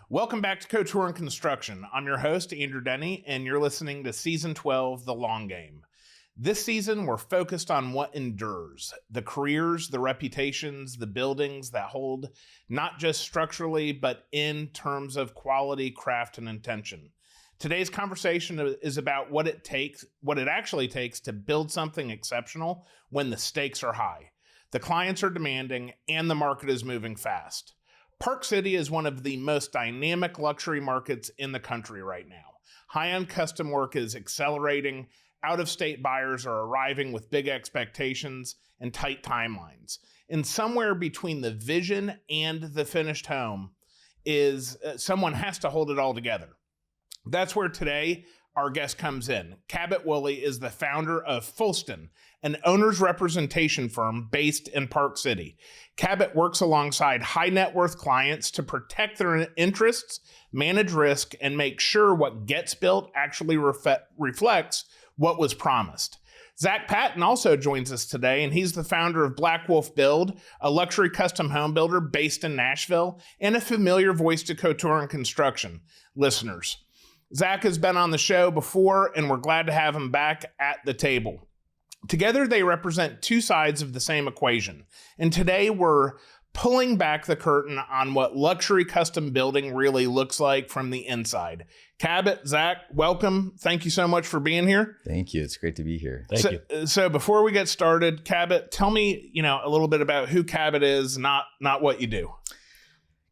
Welcome back to Couture Construction. I'm your host, Andrew Denny, and you're listening to Season 12, The Long Game. This season, we're focused on what endures, the careers, the reputations, the buildings that hold, not just structurally, but in terms of quality, craft, and intention. Today's conversation is about what it actually takes to build something exceptional when the stakes are high, the clients are demanding, and the market is moving fast. Park City is one of the most dynamic luxury markets in the country right now. High-end custom work is accelerating. Out-of-state buyers are arriving with big expectations and tight timelines. And somewhere between the vision and the finished home is someone has to hold it all together. That's where today our guest comes in. Cabot Woolley is the founder of Fullsten, an owner's representation firm based in Park City. Cabot works alongside high net worth clients to protect their interests, manage risk, and make sure what gets built actually reflects what was promised. Zach Patton also joins us today, and he's the founder of Blackwolf Build, a luxury custom home builder based in Nashville, and a familiar voice to Couture Construction listeners. Zach has been on the show before, and we're glad to have him back at the table. Together, they represent two sides of the same equation. And today, we're pulling back the curtain on what luxury custom building really looks like from the inside. Cabot, Zach, welcome. Thank you so much for being here. Thank you. It's great to be here. Thank you. So before we get started, Cabot, tell me, a little bit about who Cabot is, not what you do.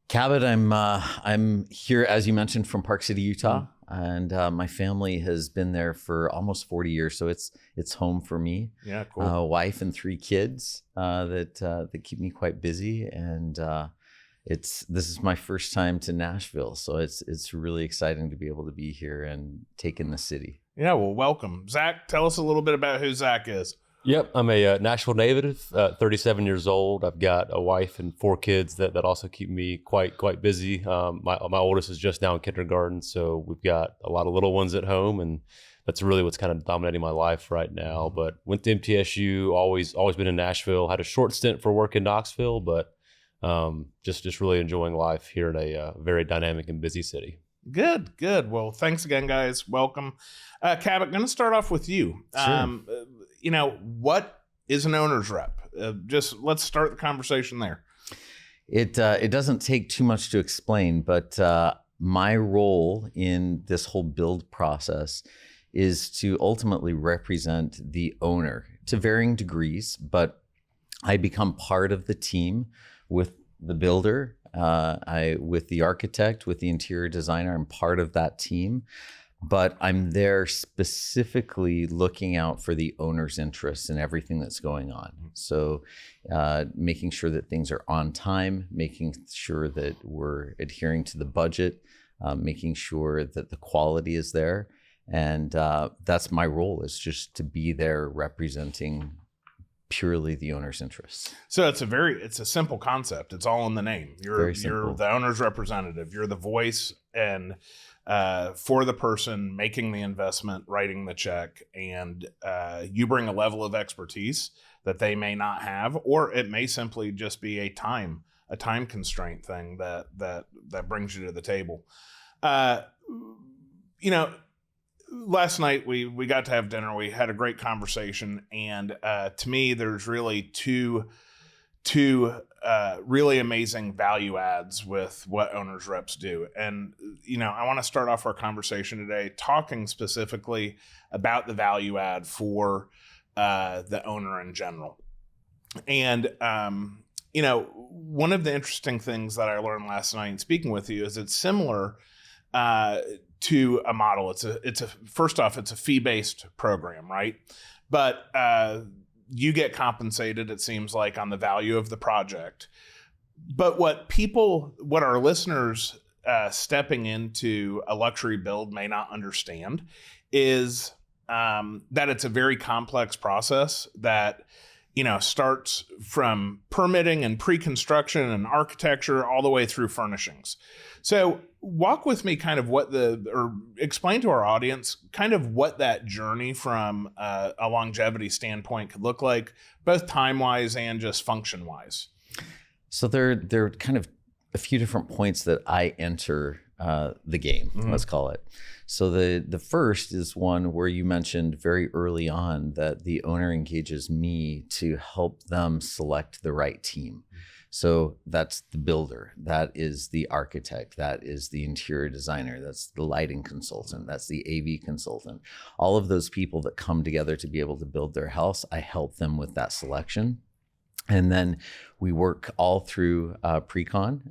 Cabot, I'm here, as you mentioned, from Park City, Utah. And my family has been there for almost 40 years, so it's home for me. Yeah, cool. Wife and 3 kids that keep me quite busy, and this is my first time to Nashville, so it's really exciting to be able to be here and take in the city. Yeah, well, welcome, Zach. Tell us a little bit about who Zach is. Yep, I'm a Nashville native, 37 years old. I've got a wife and 4 kids that also keep me quite busy. My oldest is just now in kindergarten, so we've got a lot of little ones at home, and that's really what's kind of dominating my life right now. But went to MTSU, always been in Nashville. Had a short stint for work in Knoxville, but just really enjoying life here in a very dynamic and busy city. Good. Well, thanks again, guys. Welcome. Cabot, going to start off with you. Sure. What is an owner's rep? Just let's start the conversation there. It doesn't take too much to explain, but my role in this whole build process is to ultimately represent the owner to varying degrees, but I become part of the team with the builder, with the architect, with the interior designer. I'm part of that team. But I'm there specifically looking out for the owner's interests in everything that's going on. So making sure that things are on time, making sure that we're adhering to the budget, making sure that the quality is there. And that's my role, is just to be there representing purely the owner's interests. So it's a simple concept. It's all in the name. You're the owner's representative. You're the voice and for the person making the investment, writing the check, and you bring a level of expertise that they may not have, or it may simply just be a time constraint thing that brings you to the table. Last night we got to have dinner. We had a great conversation, and to me, there's really two really amazing value adds with what owners reps do. And, I want to start off our conversation today talking specifically about the value add for the owner in general. And, one of the interesting things that I learned last night in speaking with you is it's similar to a model. First off, it's a fee-based program, right? But you get compensated, it seems like, on the value of the project. But what our listeners stepping into a luxury build may not understand is that it's a very complex process that, starts from permitting and pre-construction and architecture all the way through furnishings. So walk with me kind of explain to our audience kind of what that journey from a longevity standpoint could look like, both time-wise and just function-wise. So there are kind of a few different points that I enter the game, let's call it. So the first is one where you mentioned very early on that the owner engages me to help them select the right team. So that's the builder, that is the architect, that is the interior designer, that's the lighting consultant, that's the AV consultant. All of those people that come together to be able to build their house, I help them with that selection. And then we work all through pre-con.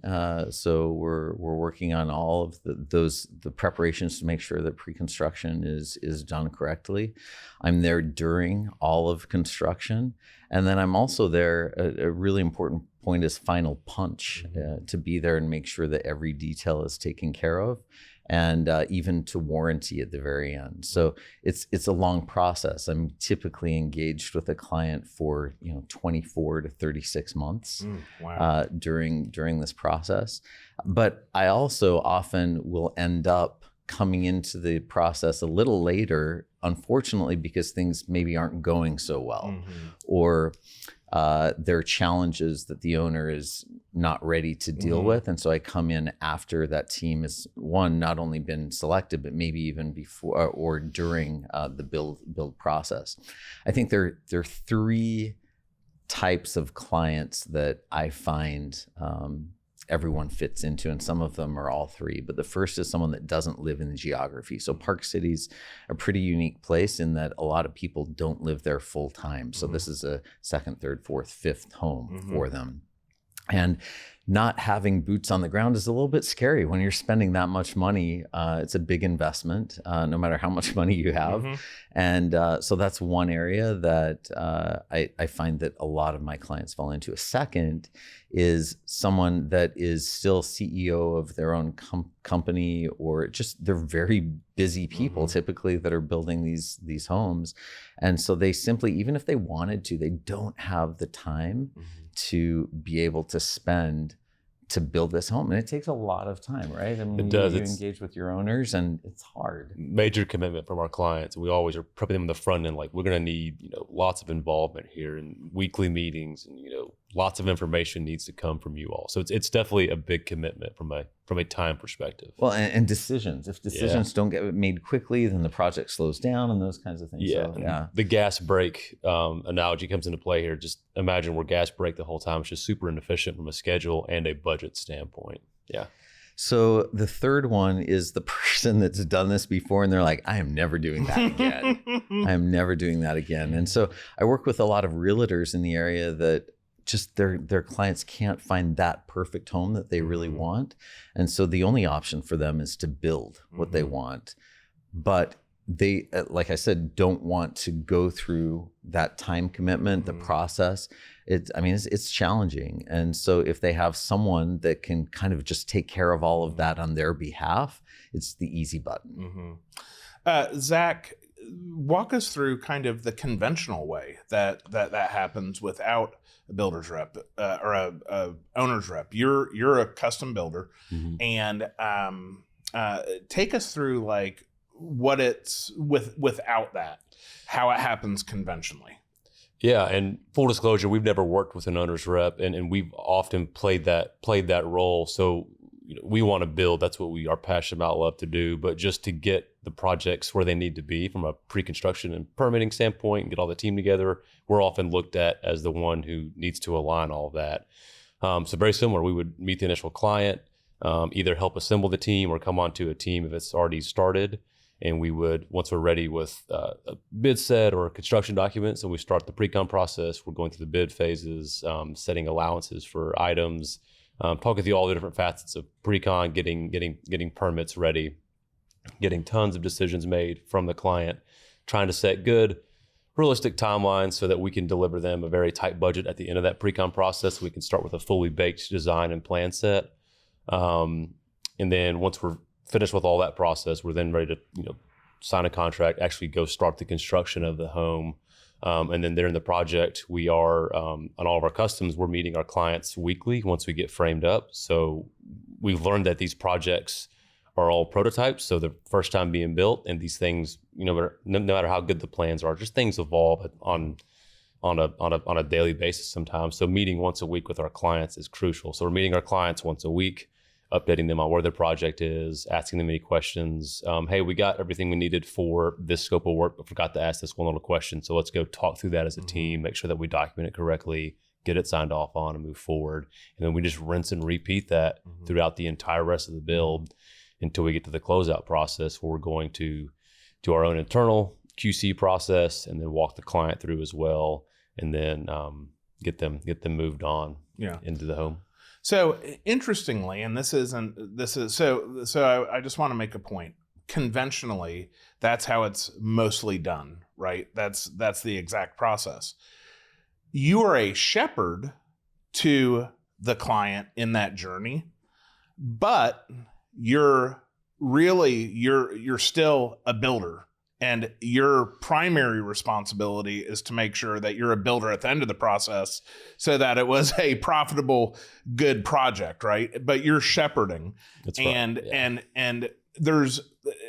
So we're working on all of the preparations to make sure that pre-construction is done correctly. I'm there during all of construction. And then I'm also there, a really important point is final punch, to be there and make sure that every detail is taken care of, and even to warranty at the very end. So it's a long process. I'm typically engaged with a client for 24 to 36 months during this process. But I also often will end up coming into the process a little later, unfortunately, because things maybe aren't going so well, or there are challenges that the owner is not ready to deal with. And so I come in after that team is, one, not only been selected, but maybe even before or during the build process. I think there are three types of clients that I find everyone fits into, and some of them are all three. But the first is someone that doesn't live in the geography. So Park City's a pretty unique place in that a lot of people don't live there full time. So this is a second, third, fourth, fifth home for them. And not having boots on the ground is a little bit scary when you're spending that much money. It's a big investment, no matter how much money you have. And so that's one area that I find that a lot of my clients fall into. A second is someone that is still CEO of their own company, or just they're very busy people typically that are building these homes. And so they simply, even if they wanted to, they don't have the time to be able to spend to build this home. And it takes a lot of time, right? I mean, it does. You engage with your owners and it's hard. Major commitment from our clients. We always are prepping them in the front end, like we're going to need, lots of involvement here and weekly meetings, and, lots of information needs to come from you all. So it's definitely a big commitment from a time perspective. Well, and decisions. If decisions don't get made quickly, then the project slows down and those kinds of things. Yeah. So, the gas brake analogy comes into play here. Just imagine we're gas brake the whole time. It's just super inefficient from a schedule and a budget standpoint. Yeah. So the third one is the person that's done this before and they're like, I am never doing that again. I am never doing that again. And so I work with a lot of realtors in the area that just their clients can't find that perfect home that they really want. And so the only option for them is to build what they want. But they, like I said, don't want to go through that time commitment, the process. It's challenging. And so if they have someone that can kind of just take care of all of that on their behalf, it's the easy button. Zach, walk us through kind of the conventional way that happens without a builder's rep or a owner's rep. You're a custom builder, and take us through like what it's without that, how it happens conventionally. Yeah, and full disclosure, we've never worked with an owner's rep, and we've often played that role. So we want to build. That's what we are passionate about, love to do. But just to get the projects where they need to be from a pre-construction and permitting standpoint and get all the team together, we're often looked at as the one who needs to align all of that. So very similar, we would meet the initial client, either help assemble the team or come onto a team if it's already started. And we would, once we're ready with a bid set or construction documents, and we start the pre-con process, we're going through the bid phases, setting allowances for items, talking through all the different facets of pre-con, getting permits ready, getting tons of decisions made from the client, trying to set good, realistic timelines so that we can deliver them a very tight budget at the end of that pre-con process. We can start with a fully baked design and plan set. And then once we're finished with all that process, we're then ready to sign a contract, actually go start the construction of the home. And then during the project, we are, on all of our customs, we're meeting our clients weekly once we get framed up. So we've learned that these projects are all prototypes. So the first time being built, and these things, no matter how good the plans are, just things evolve on a daily basis sometimes. So meeting once a week with our clients is crucial. So we're meeting our clients once a week, updating them on where their project is, asking them any questions. Hey, we got everything we needed for this scope of work, but forgot to ask this one little question. So let's go talk through that as a team, make sure that we document it correctly, get it signed off on, and move forward. And then we just rinse and repeat that throughout the entire rest of the build until we get to the closeout process, where we're going to do our own internal QC process and then walk the client through as well, and then get them moved on into the home. So interestingly, and this is so I just want to make a point. Conventionally, that's how it's mostly done, right? That's the exact process. You are a shepherd to the client in that journey, but you're still a builder. And your primary responsibility is to make sure that you're a builder at the end of the process so that it was a profitable, good project, right? But you're shepherding. That's right. And there's,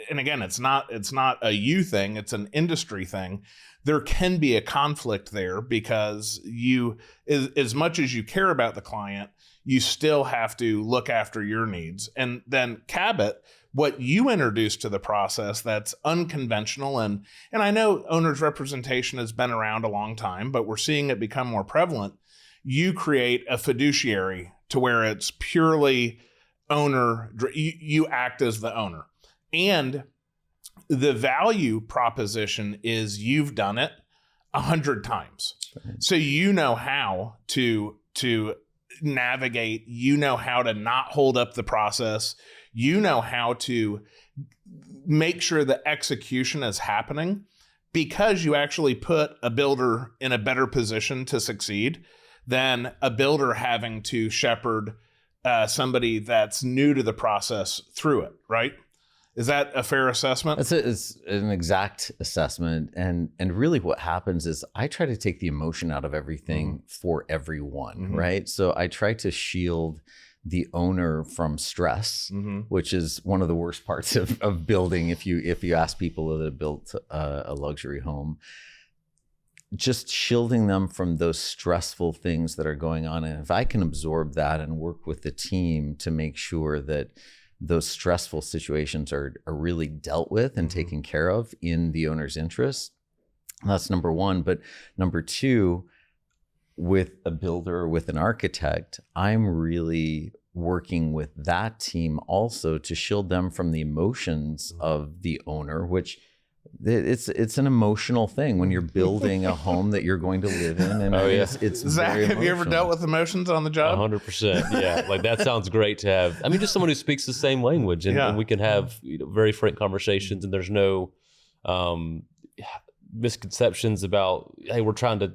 and again, it's not a you thing, it's an industry thing. There can be a conflict there because you, as much as you care about the client, you still have to look after your needs. And then Cabot, what you introduced to the process that's unconventional, and I know owner's representation has been around a long time, but we're seeing it become more prevalent. You create a fiduciary to where it's purely owner, you act as the owner. And the value proposition is you've done it 100 times. So you know how to navigate, you know how to not hold up the process, you know how to make sure the execution is happening, because you actually put a builder in a better position to succeed than a builder having to shepherd somebody that's new to the process through it, right? Is that a fair assessment? It's an exact assessment. And really what happens is I try to take the emotion out of everything for everyone, right? So I try to shield the owner from stress, which is one of the worst parts of building. If you ask people that have built a luxury home, just shielding them from those stressful things that are going on. And if I can absorb that and work with the team to make sure that those stressful situations are really dealt with and taken care of in the owner's interest, that's number one. But number two, with a builder or with an architect, I'm really working with that team also to shield them from the emotions of the owner, which it's an emotional thing when you're building a home that you're going to live in. And it's Zach, have you ever dealt with emotions on the job? 100%. Yeah. Like that sounds great to have. I mean, just someone who speaks the same language and we can have very frank conversations, and there's no misconceptions about, hey, we're trying to,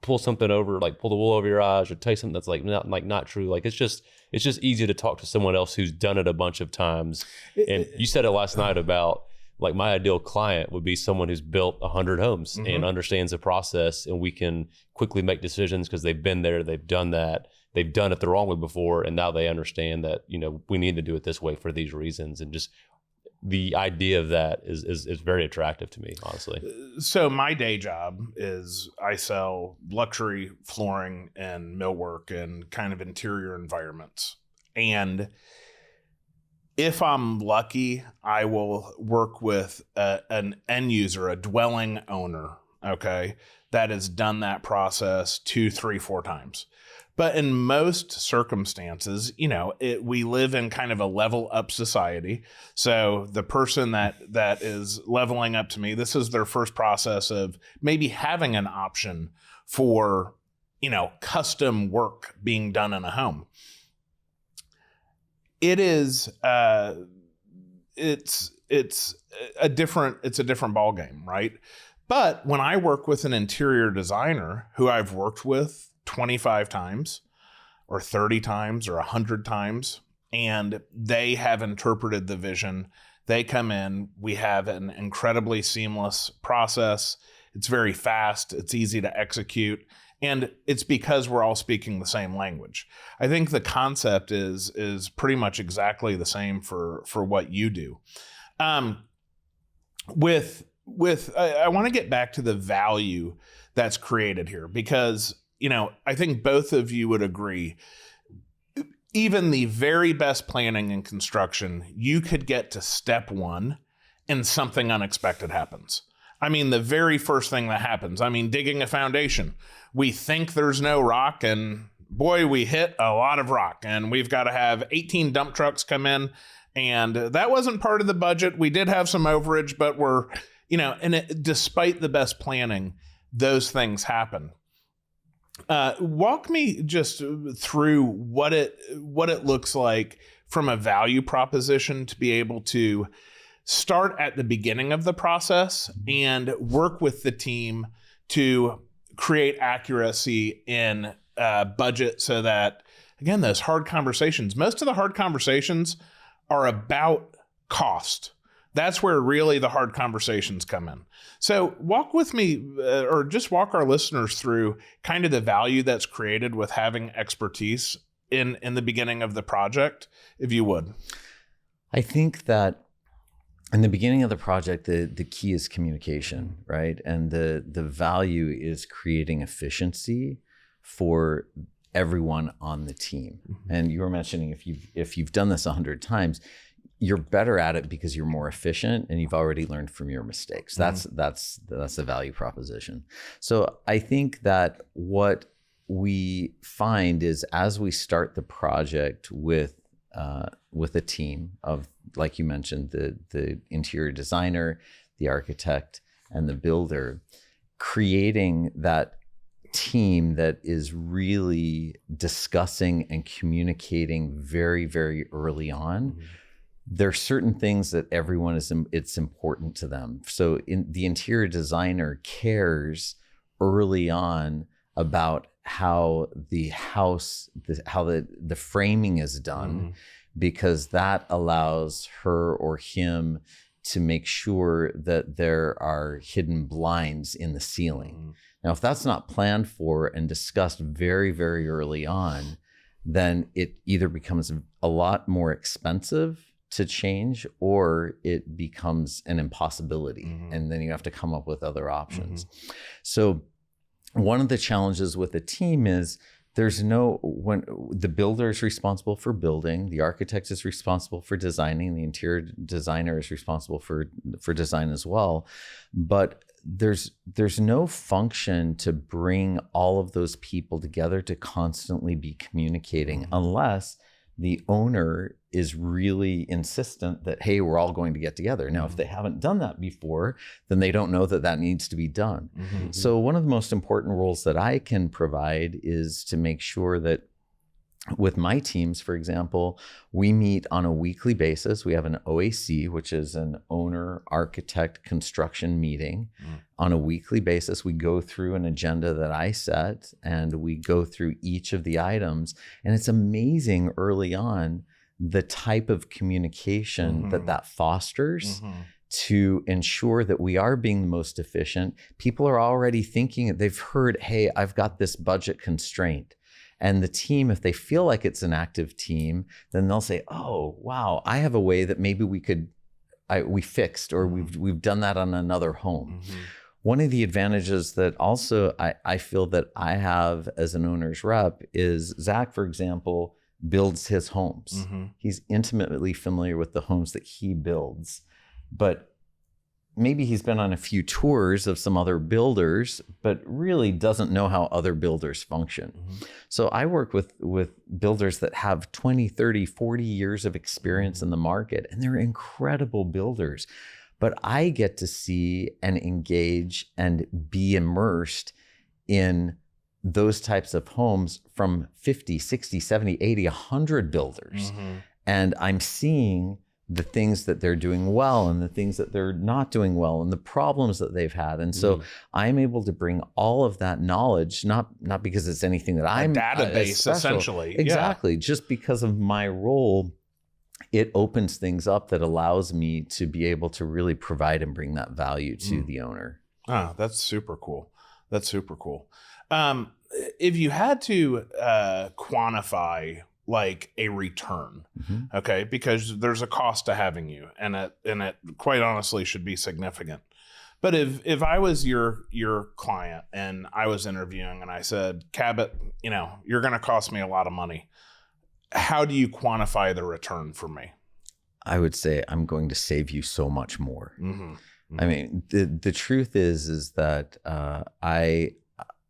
pull something over, like pull the wool over your eyes, or tell you something that's not true. Like it's just easy to talk to someone else who's done it a bunch of times. And you said it last night about, like, my ideal client would be someone who's built 100 homes and understands the process, and we can quickly make decisions because they've been there, they've done that, they've done it the wrong way before, and now they understand that, we need to do it this way for these reasons. And just the idea of that is very attractive to me, honestly. So my day job is I sell luxury flooring and millwork and kind of interior environments. And if I'm lucky, I will work with an end user, a dwelling owner, okay, that has done that process 2, 3, 4 times. But in most circumstances, we live in kind of a level up society. So the person that is leveling up to me, this is their first process of maybe having an option for, custom work being done in a home. It is, it's a different ball game, right? But when I work with an interior designer who I've worked with 25 times or 30 times or 100 times, and they have interpreted the vision, they come in, we have an incredibly seamless process. It's very fast. It's easy to execute. And it's because we're all speaking the same language. I think the concept is pretty much exactly the same for what you do. I want to get back to the value that's created here, because, I think both of you would agree. even the very best planning in construction, you could get to step one and something unexpected happens. I mean, the very first thing that happens, digging a foundation, we think there's no rock, and boy, we hit a lot of rock, and we've got to have 18 dump trucks come in. And that wasn't part of the budget. We did have some overage, but despite the best planning, those things happen. Walk me just through what it looks like from a value proposition to be able to start at the beginning of the process and work with the team to create accuracy in budget, so that, again, those hard conversations, most of the hard conversations are about cost. That's where really the hard conversations come in. So walk with me, or just walk our listeners through kind of the value that's created with having expertise in the beginning of the project, if you would. I think that in the beginning of the project, the key is communication, right? And the value is creating efficiency for everyone on the team. Mm-hmm. And you were mentioning if you've done this 100 times, you're better at it because you're more efficient and you've already learned from your mistakes. Mm-hmm. That's the value proposition. So I think that what we find is, as we start the project with a team of, like you mentioned, the interior designer, the architect, and the builder, creating that team that is really discussing and communicating very, very early on. Mm-hmm. There are certain things that everyone it's important to them. So the interior designer cares early on about how the house, how the framing is done, mm-hmm. because that allows her or him to make sure that there are hidden blinds in the ceiling. Mm-hmm. Now, if that's not planned for and discussed very, very early on, then it either becomes a lot more expensive to change, or it becomes an impossibility. Mm-hmm. And then you have to come up with other options. Mm-hmm. So one of the challenges with a team is when the builder is responsible for building, the architect is responsible for designing, the interior designer is responsible for design as well. But there's no function to bring all of those people together to constantly be communicating, mm-hmm. unless the owner is really insistent that, hey, we're all going to get together. Now, mm-hmm. if they haven't done that before, then they don't know that needs to be done. Mm-hmm. So one of the most important roles that I can provide is to make sure that with my teams, for example, we meet on a weekly basis. We have an OAC, which is an owner architect construction meeting. Mm. On a weekly basis, we go through an agenda that I set, and we go through each of the items. And it's amazing early on the type of communication, mm-hmm. that fosters, mm-hmm. to ensure that we are being the most efficient. People are already thinking, they've heard, hey, I've got this budget constraint. And the team, if they feel like it's an active team, then they'll say, oh, wow, I have a way that maybe we fixed, or mm-hmm. we've done that on another home. Mm-hmm. One of the advantages that also I feel that I have as an owner's rep is Zach, for example, builds his homes. Mm-hmm. He's intimately familiar with the homes that he builds, but maybe he's been on a few tours of some other builders, but really doesn't know how other builders function. Mm-hmm. So I work with builders that have 20, 30, 40 years of experience in the market, and they're incredible builders. But I get to see and engage and be immersed in those types of homes from 50, 60, 70, 80, 100 builders. Mm-hmm. And I'm seeing the things that they're doing well and the things that they're not doing well and the problems that they've had. And so I'm able to bring all of that knowledge, not because it's anything that I'm a database, essentially. Exactly. Yeah. Just because of my role, it opens things up that allows me to be able to really provide and bring that value to the owner. Ah, that's super cool. That's super cool. If you had to quantify like a return, mm-hmm. okay, because there's a cost to having you, and it quite honestly should be significant. But if I was your client and I was interviewing and I said, Cabot, you're going to cost me a lot of money, how do you quantify the return for me? I would say I'm going to save you so much more. Mm-hmm. I mean, the truth is that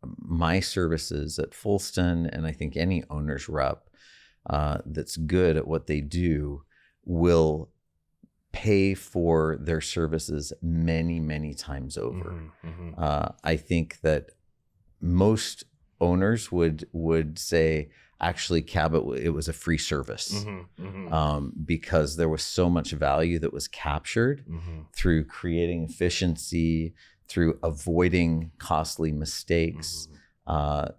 my services at Fullsten, and I think any owner's rep that's good at what they do, will pay for their services many, many times over. I think that most owners would say, actually, Cabot, it was a free service because there was so much value that was captured through creating efficiency, through avoiding costly mistakes,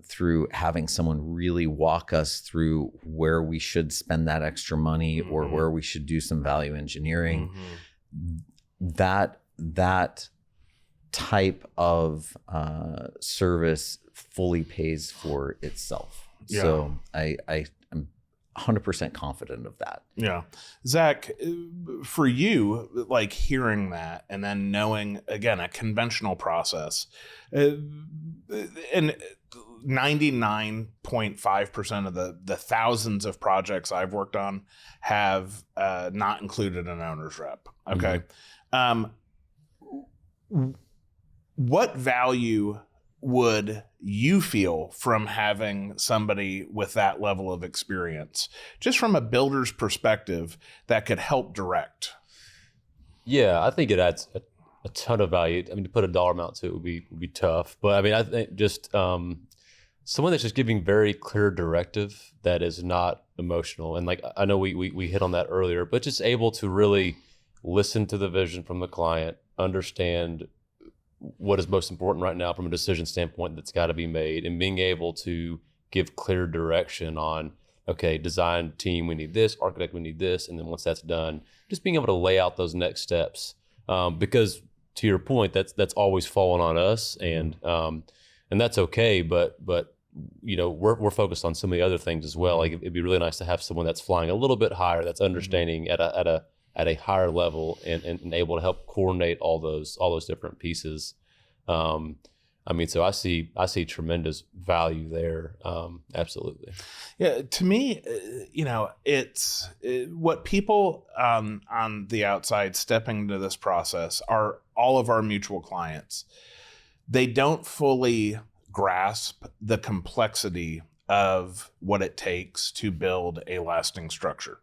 through having someone really walk us through where we should spend that extra money or where we should do some value engineering. That type of service fully pays for itself. Yeah. So I'm 100% confident of that. Yeah. Zach, for you, like hearing that and then knowing, again, a conventional process, and 99.5% of the thousands of projects I've worked on have not included an owner's rep. Okay. What value would you feel from having somebody with that level of experience, just from a builder's perspective, that could help direct? Yeah, I think it adds a ton of value. I mean, to put a dollar amount to it would be tough, but I mean, I think just someone that's just giving very clear directive that is not emotional. And like, I know we hit on that earlier, but just able to really listen to the vision from the client, understand what is most important right now from a decision standpoint that's got to be made, and being able to give clear direction on, okay, design team, we need this, architect, we need this. And then once that's done, just being able to lay out those next steps. Because to your point, that's always fallen on us, and that's okay. But you know, we're focused on so many other things as well. Like, it'd be really nice to have someone that's flying a little bit higher, that's understanding at a higher level, and able to help coordinate all those different pieces. I mean, so I see tremendous value there. Absolutely. Yeah. To me, you know, it's what people on the outside stepping into this process are all of our mutual clients. They don't fully grasp the complexity of what it takes to build a lasting structure.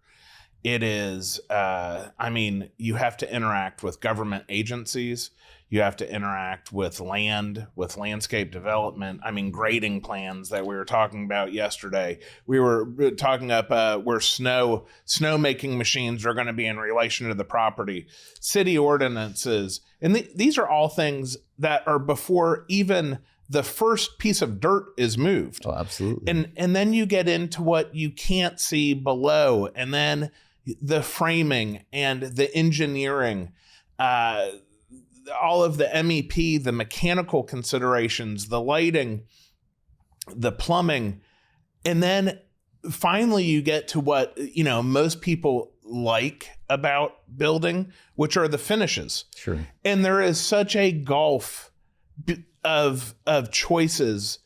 It is, I mean, you have to interact with government agencies. You have to interact with land, with landscape development. I mean, grading plans that we were talking about yesterday. We were talking up where snow making machines are going to be in relation to the property, city ordinances. And these are all things that are before even the first piece of dirt is moved. Oh, absolutely. And then you get into what you can't see below, and then the framing and the engineering, all of the MEP, the mechanical considerations, the lighting, the plumbing. And then finally you get to what, you know, most people like about building, which are the finishes. Sure. And there is such a gulf of choices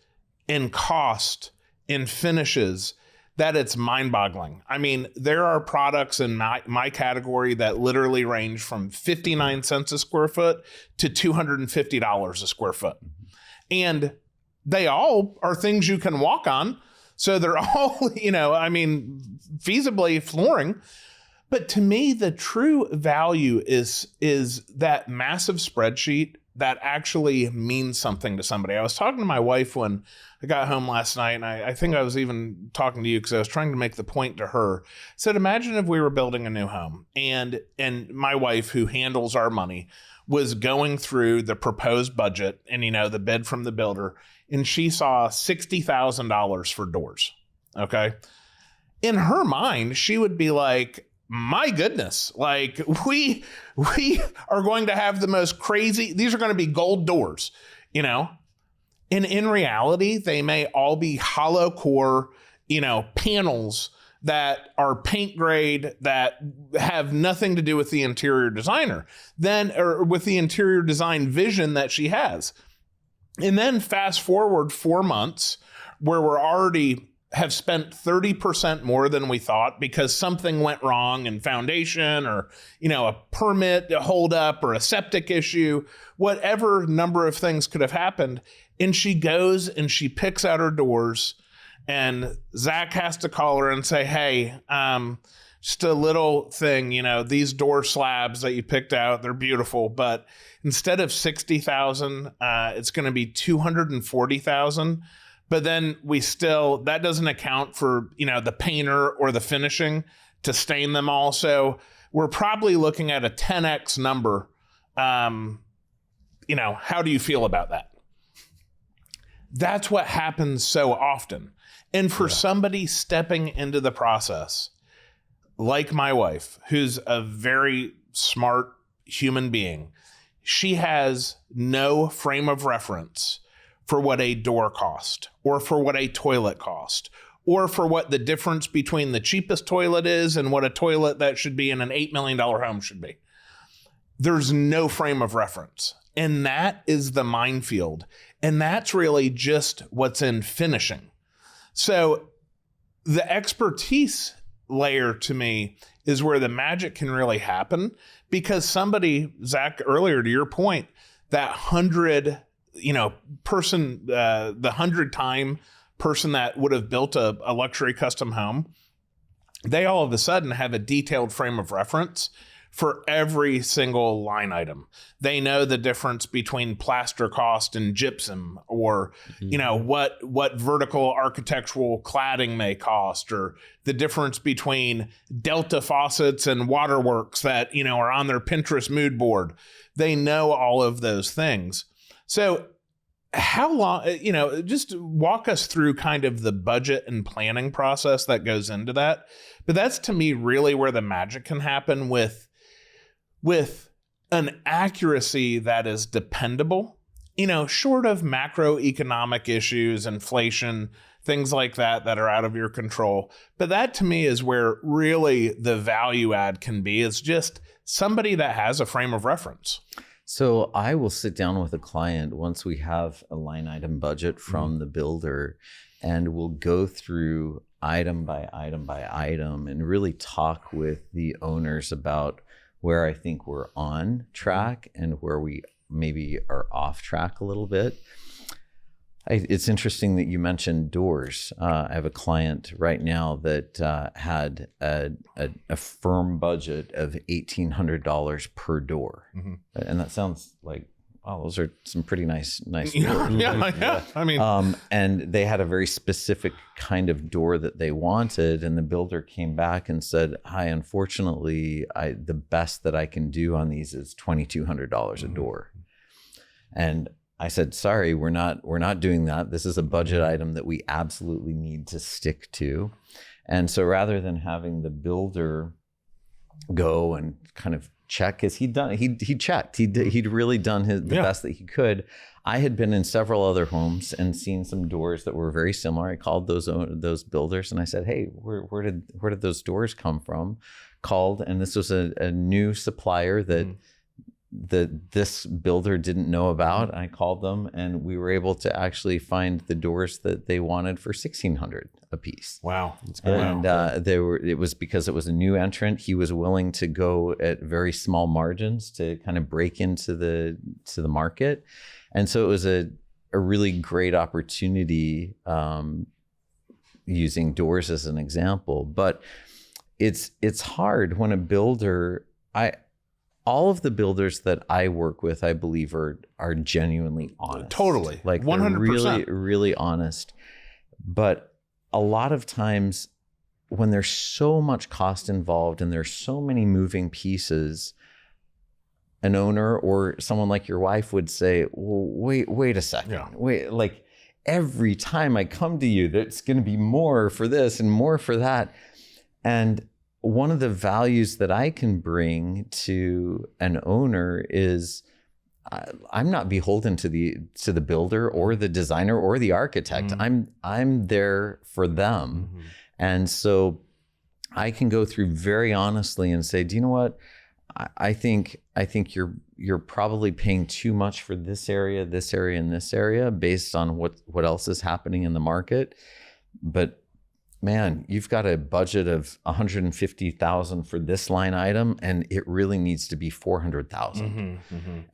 in cost, in finishes, that it's mind-boggling. I mean, there are products in my category that literally range from 59 cents a square foot to $250 a square foot. And they all are things you can walk on. So they're all, you know, I mean, feasibly flooring. But to me, the true value is that massive spreadsheet that actually means something to somebody. I was talking to my wife when I got home last night, and I think I was even talking to you because I was trying to make the point to her. I said, imagine if we were building a new home, and my wife, who handles our money, was going through the proposed budget and, you know, the bid from the builder, and she saw $60,000 for doors. Okay. In her mind, she would be like, my goodness, like we are going to have the most crazy, these are going to be gold doors, you know? And in reality, they may all be hollow core, you know, panels that are paint grade that have nothing to do with the interior designer, or with the interior design vision that she has. And then fast forward 4 months where we're already have spent 30% more than we thought because something went wrong in foundation or, a permit holdup or a septic issue, whatever number of things could have happened. And she goes and she picks out her doors, and Zach has to call her and say, hey, just a little thing, these door slabs that you picked out, they're beautiful, but instead of 60,000, it's going to be 240,000. But then that doesn't account for, the painter or the finishing to stain them all. So we're probably looking at a 10x number. How do you feel about that? That's what happens so often. And for somebody stepping into the process, like my wife, who's a very smart human being, she has no frame of reference for what a door cost, or for what a toilet cost, or for what the difference between the cheapest toilet is and what a toilet that should be in an $8 million home should be. There's no frame of reference. And that is the minefield. And that's really just what's in finishing. So the expertise layer to me is where the magic can really happen, because somebody, Zach, earlier to your point, that 100 person, the 100-time person that would have built a luxury custom home, they all of a sudden have a detailed frame of reference for every single line item. They know the difference between plaster cost and gypsum, or, what vertical architectural cladding may cost, or the difference between Delta faucets and waterworks that, are on their Pinterest mood board. They know all of those things. So how long, just walk us through kind of the budget and planning process that goes into that. But that's, to me, really where the magic can happen with an accuracy that is dependable, short of macroeconomic issues, inflation, things like that are out of your control. But that, to me, is where really the value add can be, is just somebody that has a frame of reference. So I will sit down with a client once we have a line item budget from the builder, and we'll go through item by item by item and really talk with the owners about where I think we're on track and where we maybe are off track a little bit. It's interesting that you mentioned doors. I have a client right now that had a firm budget of $1,800 per door. And that sounds like, wow, those are some pretty nice doors. Yeah. I mean, and they had a very specific kind of door that they wanted, and the builder came back and said, "Hi, unfortunately, the best that I can do on these is $2,200 a door." And I said, "Sorry, we're not doing that. This is a budget item that we absolutely need to stick to." And so rather than having the builder go and kind of check, because he checked, he'd really done the best that he could. I had been in several other homes and seen some doors that were very similar. I called those builders and I said, "Hey, where did those doors come from?" Called, and this was a new supplier that this builder didn't know about. I called them, and we were able to actually find the doors that they wanted for $1,600 a piece. Wow, that's great. And it was because it was a new entrant. He was willing to go at very small margins to kind of break into the market, and so it was a really great opportunity, using doors as an example. But it's hard when a builder. All of the builders that I work with, I believe, are genuinely honest. Totally. Like 100%. Really, really honest. But a lot of times when there's so much cost involved and there's so many moving pieces, an owner or someone like your wife would say, "Well, wait a second. Yeah. Wait, like every time I come to you, that's going to be more for this and more for that." And one of the values that I can bring to an owner is I'm not beholden to the builder or the designer or the architect. I'm there for them. And so I can go through very honestly and say, "Do you know what? I think you're probably paying too much for this area, and this area based on what else is happening in the market. But man, you've got a budget of $150,000 for this line item, and it really needs to be $400,000.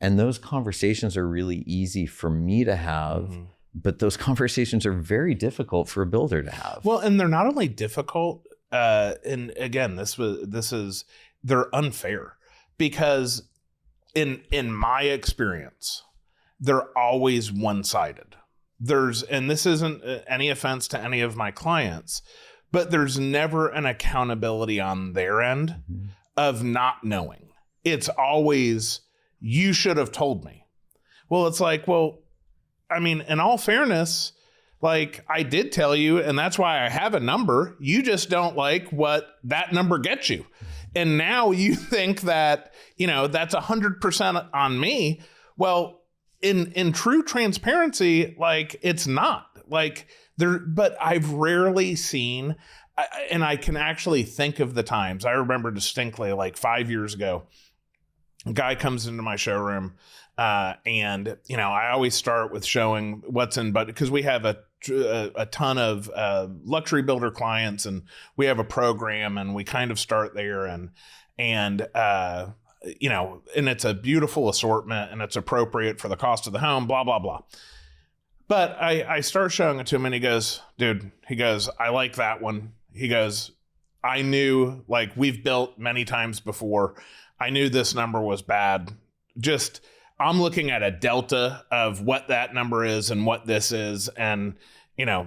And those conversations are really easy for me to have, but those conversations are very difficult for a builder to have. Well, and they're not only difficult, and again, they're unfair, because in my experience, they're always one-sided. And this isn't any offense to any of my clients, but there's never an accountability on their end of not knowing. It's always, you should have told me. Well, it's like, well, I mean, in all fairness, like, I did tell you, and that's why I have a number. You just don't like what that number gets you. And now you think that, that's 100% on me. Well, in true transparency, like, it's not like there, but I've rarely seen, and I can actually think of the times. I remember distinctly, like 5 years ago, a guy comes into my showroom, and I always start with showing what's in, but because we have a ton of luxury builder clients, and we have a program, and we kind of start there, and it's a beautiful assortment, and it's appropriate for the cost of the home, blah, blah, blah. But I start showing it to him, and he goes, dude, I like that one. He goes, I knew, like, we've built many times before. I knew this number was bad. Just, I'm looking at a delta of what that number is and what this is. And,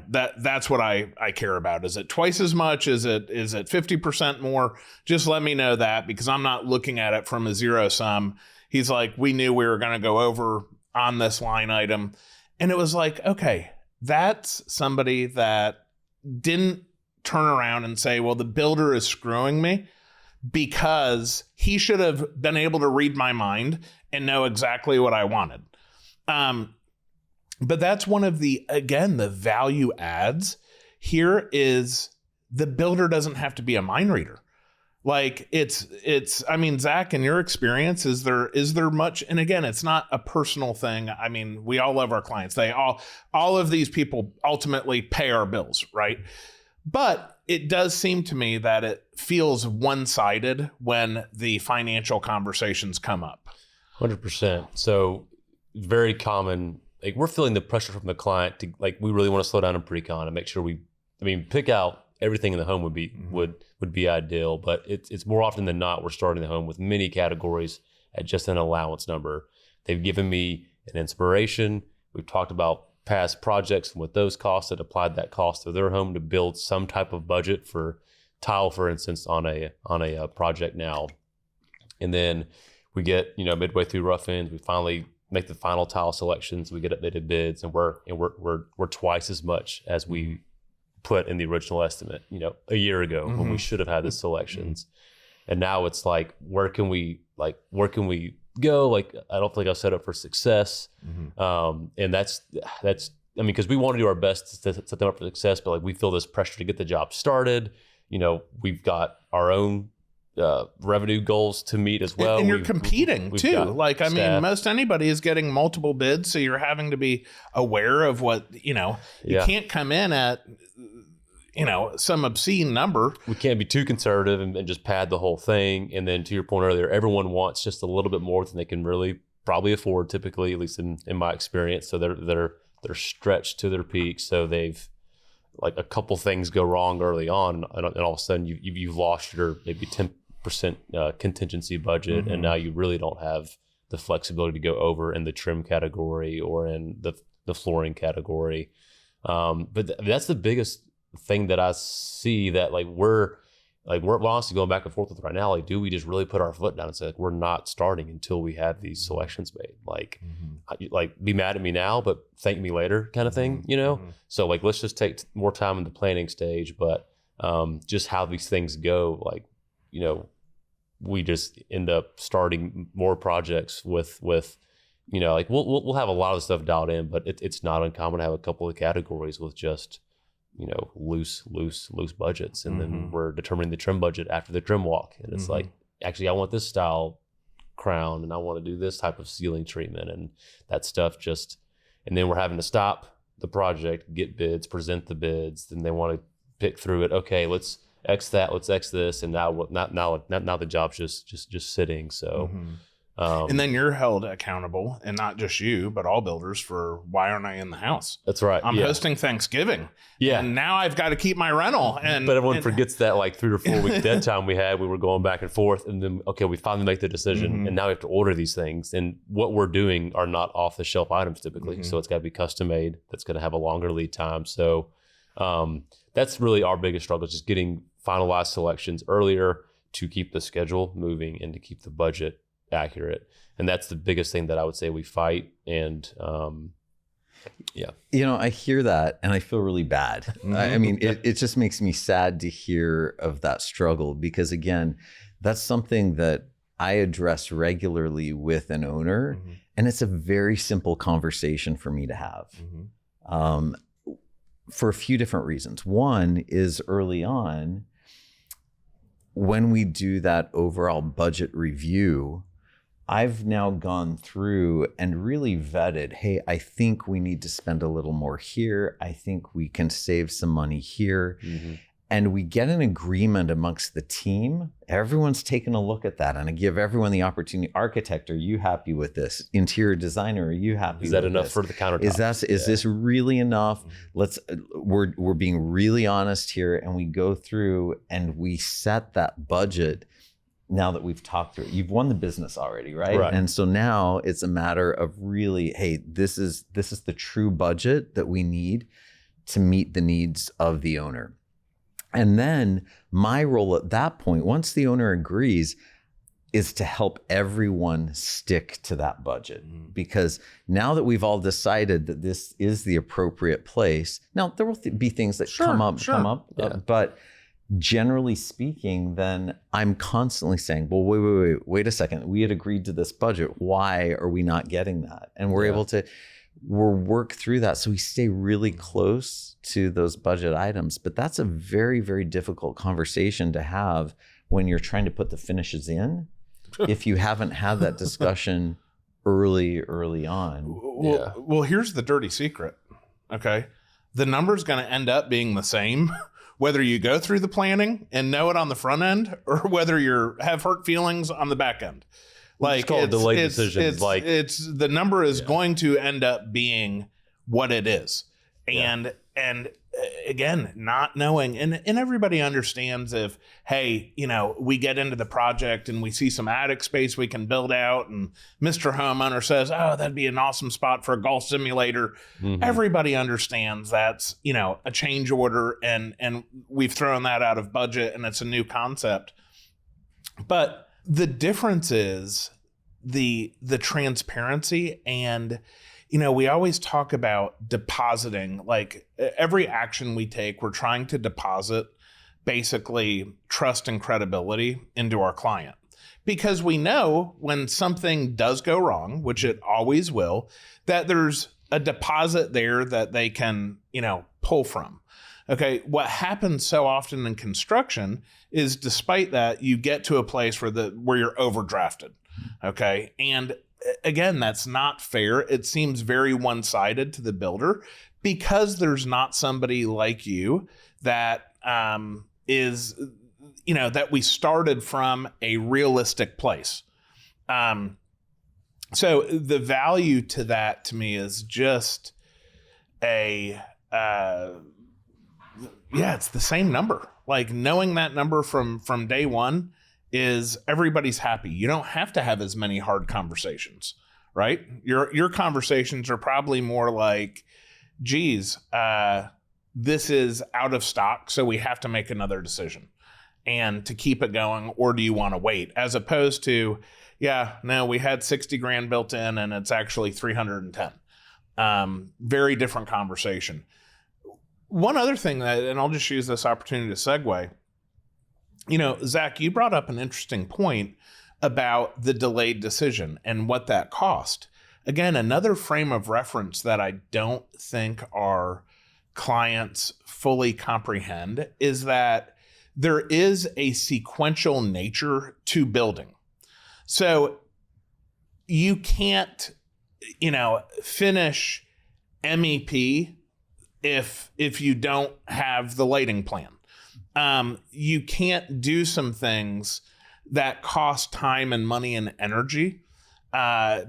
that's what I care about. Is it twice as much? Is it 50% more? Just let me know that, because I'm not looking at it from a zero sum. He's like, we knew we were going to go over on this line item. And it was like, okay, that's somebody that didn't turn around and say, well, the builder is screwing me, because he should have been able to read my mind and know exactly what I wanted. But that's one of the value adds here is the builder doesn't have to be a mind reader. Like, I mean, Zach, in your experience, is there much, and again, it's not a personal thing. I mean, we all love our clients. All of these people ultimately pay our bills, right? But it does seem to me that it feels one-sided when the financial conversations come up. 100%. So very common. Like, we're feeling the pressure from the client to, like, we really want to slow down in pre-con and make sure pick out everything in the home would be ideal, but it's more often than not, we're starting the home with many categories at just an allowance number. They've given me an inspiration. We've talked about past projects and what those costs, and applied that cost to their home to build some type of budget for tile, for instance, on a project now. And then we get, midway through rough ends, we finally make the final tile selections. We get updated bids, and we're twice as much as we put in the original estimate, a year ago when we should have had the selections. And now it's like, where can we go? Like, I don't think I've set up for success. And that's, because we want to do our best to set them up for success, but like, we feel this pressure to get the job started. We've got our own revenue goals to meet as well. And you're competing too. Like, I mean, most anybody is getting multiple bids, so you're having to be aware of what, you can't come in at, some obscene number. We can't be too conservative and just pad the whole thing. And then, to your point earlier, everyone wants just a little bit more than they can really probably afford, typically, at least in my experience. So they're stretched to their peak. So they've, like, a couple things go wrong early on, and all of a sudden you've lost your maybe 10% contingency budget, and now you really don't have the flexibility to go over in the trim category or in the flooring category. But that's the biggest thing that I see, that we're honestly going back and forth with right now. Like, do we just really put our foot down and say, like, we're not starting until we have these selections made? Like, be mad at me now, but thank me later, kind of thing, So, like, let's just take more time in the planning stage. But just how these things go, like, we just end up starting more projects with like, we'll have a lot of stuff dialed in, but it's not uncommon to have a couple of categories with just loose budgets, and then we're determining the trim budget after the trim walk, and it's like, actually, I want this style crown, and I want to do this type of ceiling treatment, and that stuff and then we're having to stop the project, get bids, present the bids, then they want to pick through it. Okay, let's X that, let's X this, and now the job's just sitting. So, and then you're held accountable, and not just you, but all builders, for why aren't I in the house? That's right. I'm hosting Thanksgiving. Yeah. And now I've got to keep my rental. But everyone forgets that like 3 or 4 week dead time we were going back and forth, and then okay, we finally make the decision, and now we have to order these things. And what we're doing are not off the shelf items typically, so it's got to be custom made. That's going to have a longer lead time. So that's really our biggest struggle, is just getting finalized selections earlier to keep the schedule moving and to keep the budget accurate. And that's the biggest thing that I would say we fight. And I hear that and I feel really bad. I mean, it just makes me sad to hear of that struggle, because again, that's something that I address regularly with an owner, and it's a very simple conversation for me to have. For a few different reasons. One is, early on, when we do that overall budget review, I've now gone through and really vetted, hey, I think we need to spend a little more here. I think we can save some money here. And we get an agreement amongst the team. Everyone's taking a look at that, and I give everyone the opportunity. Architect, are you happy with this? Interior designer, are you happy with this? Is that enough for the countertop? Is this really enough? We're being really honest here, and we go through and we set that budget. Now that we've talked through it, you've won the business already, right? And so now it's a matter of really, hey, this is the true budget that we need to meet the needs of the owner. And then my role at that point, once the owner agrees, is to help everyone stick to that budget. Because now that we've all decided that this is the appropriate place, now there will be things that come up, but generally speaking, then I'm constantly saying, well, wait a second. We had agreed to this budget. Why are we not getting that? And we're able to work through that. So we stay really close to those budget items. But that's a very, very difficult conversation to have when you're trying to put the finishes in, if you haven't had that discussion early on. Well, here's the dirty secret. Okay. The number's going to end up being the same, whether you go through the planning and know it on the front end, or whether you have hurt feelings on the back end. Like, it's called delayed decisions. It's the number is going to end up being what it is. And again, not knowing, and everybody understands if, hey, we get into the project and we see some attic space we can build out, and Mr. Homeowner says, oh, that'd be an awesome spot for a golf simulator. Everybody understands that's, a change order, and we've thrown that out of budget, and it's a new concept. But the difference is the transparency, and we always talk about depositing. Like, every action we take, we're trying to deposit basically trust and credibility into our client, because we know when something does go wrong, which it always will, that there's a deposit there that they can pull from. Okay, what happens so often in construction is, despite that, you get to a place where you're overdrafted. Okay, and again, that's not fair. It seems very one-sided to the builder, because there's not somebody like you that is, that we started from a realistic place. So the value to that, to me, is just it's the same number. Like, knowing that number from day one is, everybody's happy. You don't have to have as many hard conversations, right? Your conversations are probably more like, geez, this is out of stock, so we have to make another decision and to keep it going, or do you want to wait? As opposed to, we had 60 grand built in and it's actually 310. Very different conversation. One other thing and I'll just use this opportunity to segue. Zach, you brought up an interesting point about the delayed decision and what that cost. Again, another frame of reference that I don't think our clients fully comprehend is that there is a sequential nature to building. So you can't, finish MEP if you don't have the lighting plan. You can't do some things that cost time and money and energy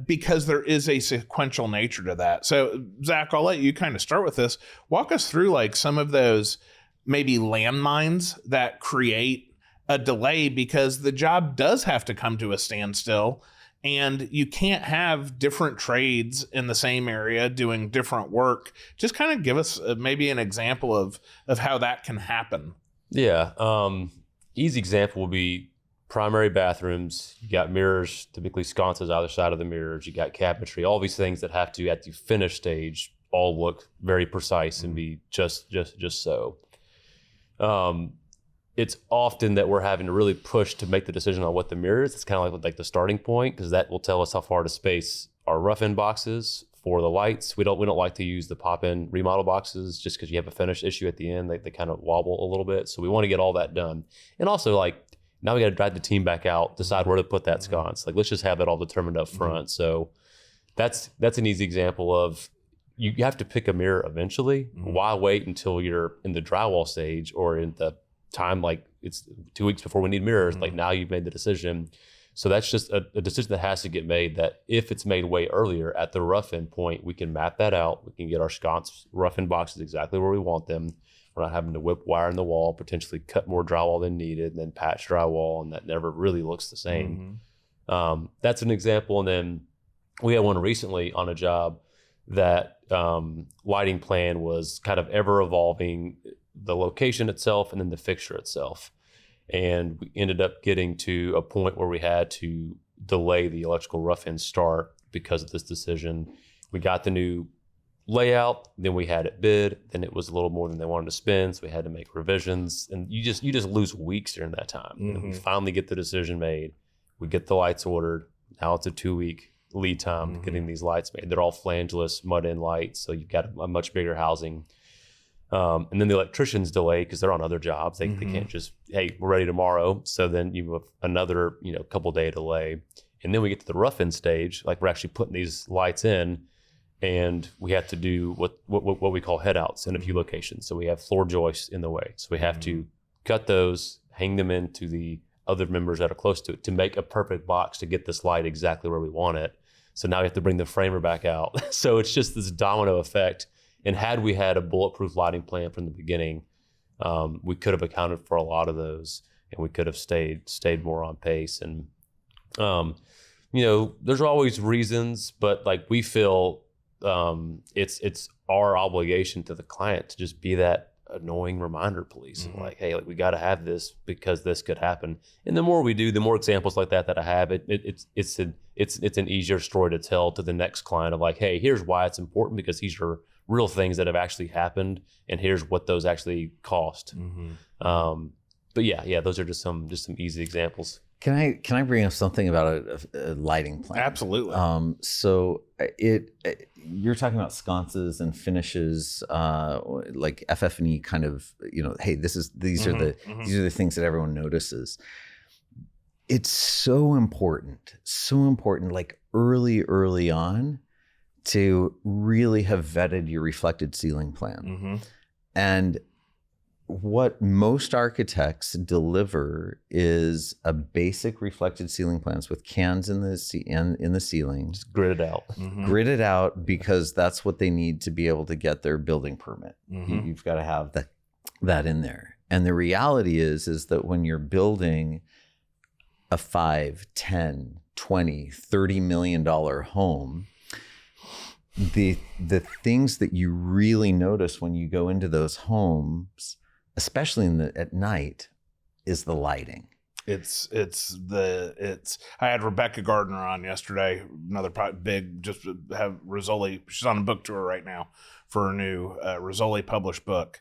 because there is a sequential nature to that. So Zach, I'll let you kind of start with this. Walk us through like some of those maybe landmines that create a delay because the job does have to come to a standstill, and you can't have different trades in the same area doing different work. Just kind of give us maybe an example of how that can happen. Yeah. Easy example would be primary bathrooms. You got mirrors, typically sconces either side of the mirrors. You got cabinetry, all these things that have to, at the finish stage, all look very precise and be just so. It's often that we're having to really push to make the decision on what the mirror is. It's kind of like the starting point, because that will tell us how far to space our rough end boxes for the lights. We don't like to use the pop-in remodel boxes just because you have a finish issue at the end. They kind of wobble a little bit. So we want to get all that done. And also, like, now we got to drag the team back out, decide where to put that sconce. Like, let's just have that all determined up front. So that's an easy example of, you have to pick a mirror eventually. Why wait until you're in the drywall stage or in the time, like it's 2 weeks before we need mirrors? Like, now you've made the decision. So that's just a decision that has to get made, that if it's made way earlier at the rough end point, we can map that out. We can get our sconce rough end boxes exactly where we want them. We're not having to whip wire in the wall, potentially cut more drywall than needed, and then patch drywall, and that never really looks the same. That's an example. And then we had one recently on a job that lighting plan was kind of ever evolving, the location itself and then the fixture itself. And we ended up getting to a point where we had to delay the electrical rough end start because of this decision. We got the new layout, then we had it bid, then it was a little more than they wanted to spend, so we had to make revisions, and you just lose weeks during that time. And we finally get the decision made. We get the lights ordered. Now it's a 2-week lead time to getting these lights made. They're all flangeless mud end lights, so you've got a much bigger housing. And then the electricians delay because they're on other jobs. They can't just, hey, we're ready tomorrow. So then you have another, couple day delay. And then we get to the rough end stage, like we're actually putting these lights in, and we have to do what we call head outs in a few locations. So we have floor joists in the way. So we have to cut those, hang them into the other members that are close to it to make a perfect box to get this light exactly where we want it. So now we have to bring the framer back out. So it's just this domino effect. And had we had a bulletproof lighting plan from the beginning, we could have accounted for a lot of those, and we could have stayed more on pace. And there's always reasons, but like we feel it's our obligation to the client to just be that annoying reminder police. Like, hey, like we got to have this because this could happen. And the more we do, the more examples like that I have. It's an easier story to tell to the next client of like, hey, here's why it's important, because these are real things that have actually happened, and here's what those actually cost. But yeah, those are just some easy examples. Can I bring up something about a lighting plan? Absolutely. So you're talking about sconces and finishes, like FF&E kind of, hey, these are the things that everyone notices. It's so important, like early on, to really have vetted your reflected ceiling plan. And what most architects deliver is a basic reflected ceiling plans with cans in the ceiling. Just gridded out. Gridded out, because that's what they need to be able to get their building permit. You've got to have that in there. And the reality is that when you're building a $5, $10, $20, $30 million home, the things that you really notice when you go into those homes, especially at night, is the lighting. I had Rebecca Gardner on yesterday, another big, just have Rizzoli. She's on a book tour right now for her new Rizzoli published book.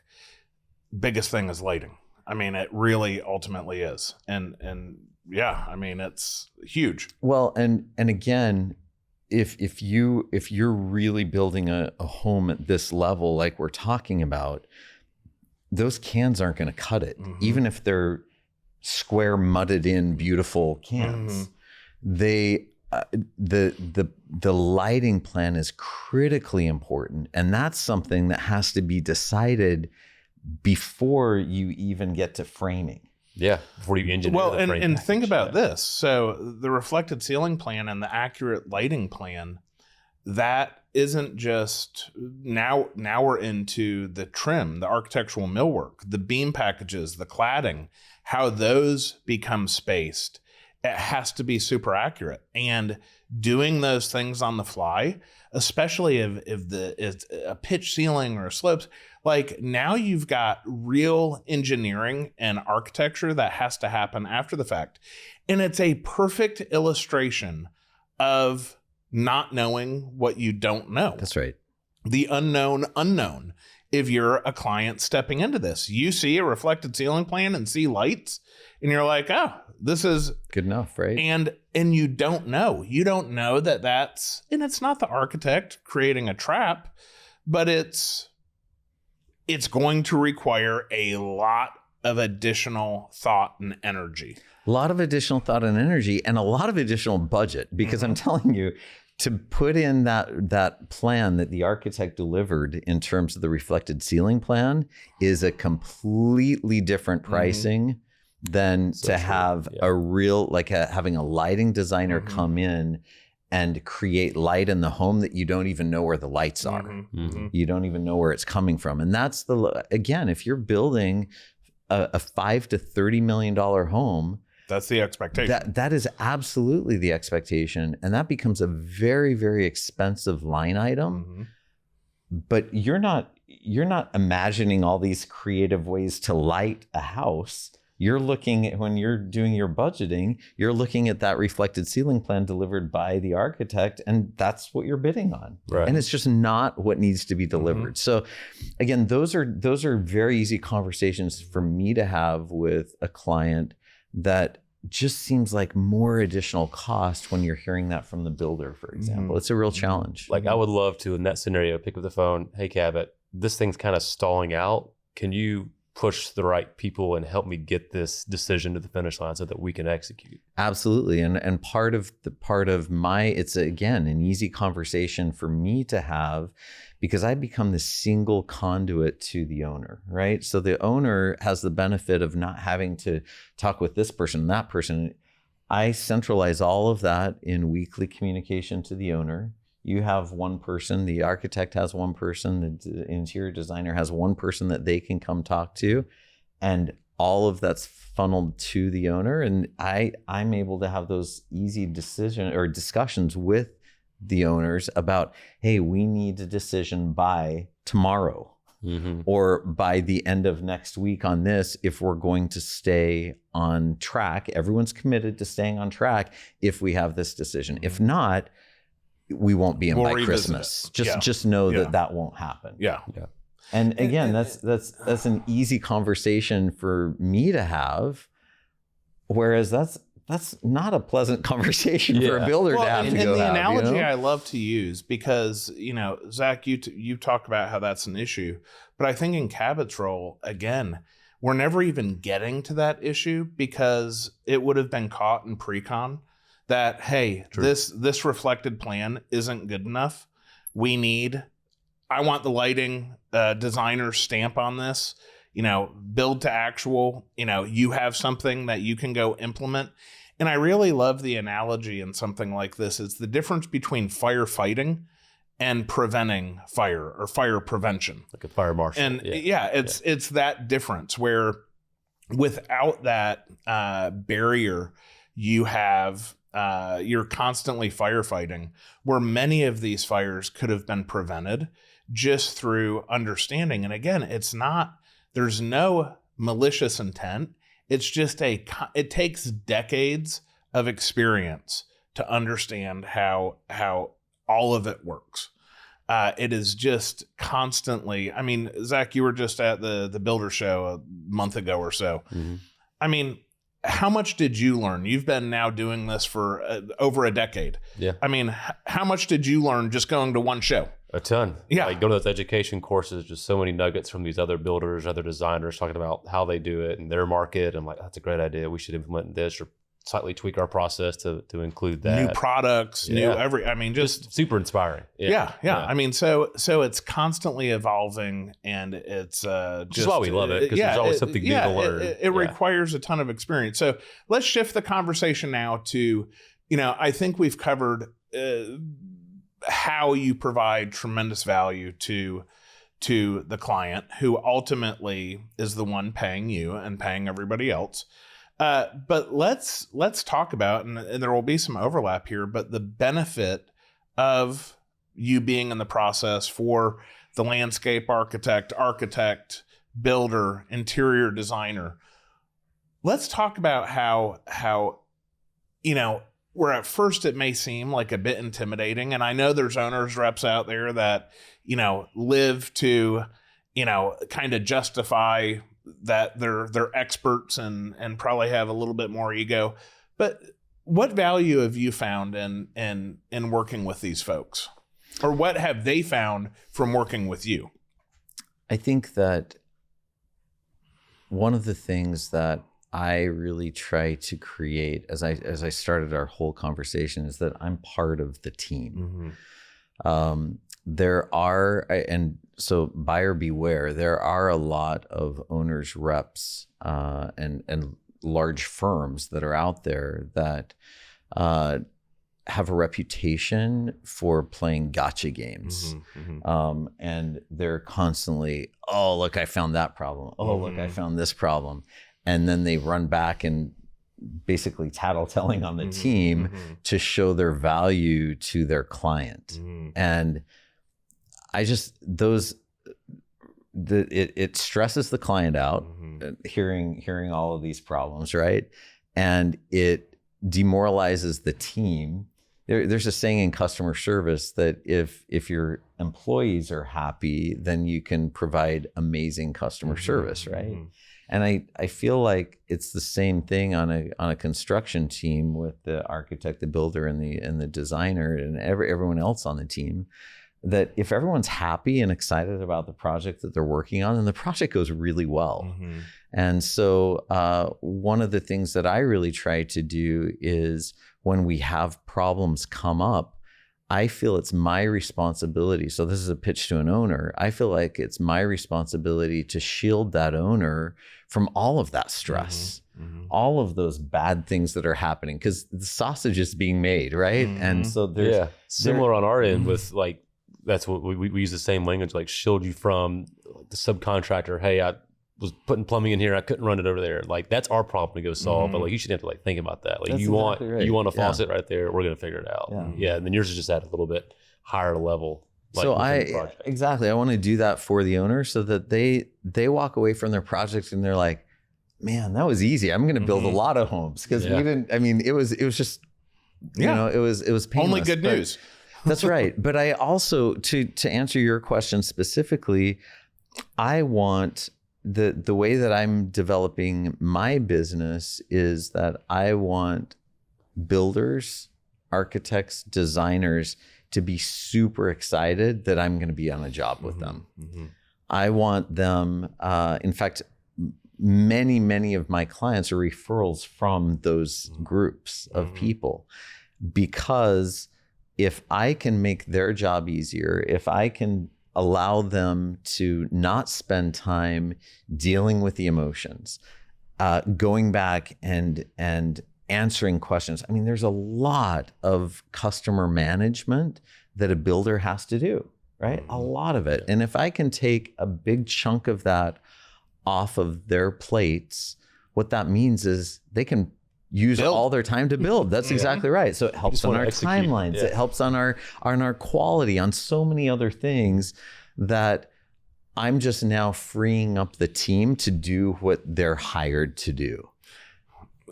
Biggest thing is lighting. I mean, it really ultimately is. And yeah, I mean, it's huge. Well, and again, if you're really building a home at this level, like we're talking about, those cans aren't going to cut it. Even if they're square mudded in beautiful cans, they the lighting plan is critically important, and that's something that has to be decided before you even get to framing. Yeah, before you engineer Well, the frame and package, think about this. So the reflected ceiling plan and the accurate lighting plan, that isn't just now we're into the trim, the architectural millwork, the beam packages, the cladding, how those become spaced. It has to be super accurate, and doing those things on the fly, especially if it's a pitch ceiling or slopes, like now you've got real engineering and architecture that has to happen after the fact. And it's a perfect illustration of not knowing what you don't know. That's right. The unknown. If you're a client stepping into this, you see a reflected ceiling plan and see lights, and you're like, oh, this is Good enough, right? and you don't know that that's, and it's not the architect creating a trap, but it's going to require a lot of additional thought and energy. A lot of additional thought and energy, and a lot of additional budget, because I'm telling you, to put in that plan that the architect delivered in terms of the reflected ceiling plan is a completely different pricing than to have a real, like having a lighting designer come in and create light in the home that you don't even know where the lights are. You don't even know where it's coming from. And that's again, if you're building a $5 to $30 million home, that's the expectation. That is absolutely the expectation. And that becomes a very, very expensive line item. But you're not imagining all these creative ways to light a house. You're looking at, when you're doing your budgeting, you're looking at that reflected ceiling plan delivered by the architect, and that's what you're bidding on. Right. And it's just not what needs to be delivered. So again, those are very easy conversations for me to have with a client that just seems like more additional cost when you're hearing that from the builder, for example. It's a real challenge. Like I would love to, in that scenario, pick up the phone. Hey, Cabot, this thing's kind of stalling out. Can you push the right people and help me get this decision to the finish line so that we can execute? Absolutely. And part of my, it's again, an easy conversation for me to have, because I become the single conduit to the owner, right? So the owner has the benefit of not having to talk with this person, that person. I centralize all of that in weekly communication to the owner. You have one person, the architect has one person, the interior designer has one person that they can come talk to, and all of that's funneled to the owner. And I'm able to have those easy discussions with the owners about, hey, we need a decision by tomorrow or by the end of next week on this if we're going to stay on track. Everyone's committed to staying on track if we have this decision. If not, we won't be in by Christmas. Just know that won't happen. Yeah. And again, that's an easy conversation for me to have, whereas that's not a pleasant conversation for a builder to have to go have. And the analogy you know? I love to use, because Zach, you talk about how that's an issue, but I think in Cabot's role, again, we're never even getting to that issue because it would have been caught in pre-con. That, hey, this reflected plan isn't good enough. I want the lighting designer stamp on this, build to actual, you have something that you can go implement. And I really love the analogy in something like this. It's the difference between firefighting and preventing fire, or fire prevention. Like a fire marshal. And it's that difference where without that barrier, you're constantly firefighting, where many of these fires could have been prevented just through understanding. And again, there's no malicious intent. It's just it takes decades of experience to understand how all of it works. It is just constantly, I mean, Zach, you were just at the builder show a month ago or so. I mean, how much did you learn? You've been now doing this for over a decade. Yeah. I mean, how much did you learn just going to one show? A ton. Yeah. Like, go to those education courses, just so many nuggets from these other builders, other designers talking about how they do it and their market. I'm like, that's a great idea. We should implement this, or slightly tweak our process to include that. New products, just super inspiring. Yeah. I mean, so it's constantly evolving, and it's which is why we love it, because there's always something new to learn. It requires a ton of experience. So let's shift the conversation now to, I think we've covered how you provide tremendous value to the client, who ultimately is the one paying you and paying everybody else. But let's talk about, and there will be some overlap here, but the benefit of you being in the process for the landscape architect, builder, interior designer. Let's talk about how where at first it may seem like a bit intimidating. And I know there's owners reps out there that, live to, kind of justify that they're experts and probably have a little bit more ego. But what value have you found in working with these folks? Or what have they found from working with you? I think that one of the things that I really try to create as I started our whole conversation is that I'm part of the team. There are, and so buyer beware, there are a lot of owners, reps, and large firms that are out there that have a reputation for playing gotcha games. And they're constantly, oh, look, I found that problem. Oh, look, I found this problem. And then they run back and basically tattletelling on the team to show their value to their client. And I just, it stresses the client out, hearing all of these problems, right? And it demoralizes the team. There's a saying in customer service that if your employees are happy, then you can provide amazing customer service, right? And I feel like it's the same thing on a construction team with the architect, the builder, and the designer, and everyone else on the team. That if everyone's happy and excited about the project that they're working on, then the project goes really well. And so one of the things that I really try to do is when we have problems come up, I feel it's my responsibility. So this is a pitch to an owner. I feel like it's my responsibility to shield that owner from all of that stress, all of those bad things that are happening, because the sausage is being made, right? And so there's similar on our end with like, that's what we use the same language, like shield you from the subcontractor. Hey, I was putting plumbing in here, I couldn't run it over there. Like that's our problem to go solve. But like you should have to like think about that. Like That's you want exactly right. you want a faucet right there, we're gonna figure it out. And then yours is just at a little bit higher level. Like so I want to do that for the owner so that they walk away from their project and they're like, man, that was easy. I'm going to build a lot of homes, because we didn't. I mean, it was just it was painless. Only good news. That's right. But I also, to answer your question specifically, I want the way that I'm developing my business is that I want builders, architects, designers to be super excited that I'm going to be on a job with them. I want them, in fact, many of my clients are referrals from those groups of people, because if I can make their job easier, if I can allow them to not spend time dealing with the emotions, going back and answering questions. I mean, there's a lot of customer management that a builder has to do, right? A lot of it. And if I can take a big chunk of that off of their plates, what that means is they can use all their time to build. That's exactly right. So it helps on our timelines. It helps on our quality, on so many other things, that I'm just now freeing up the team to do what they're hired to do.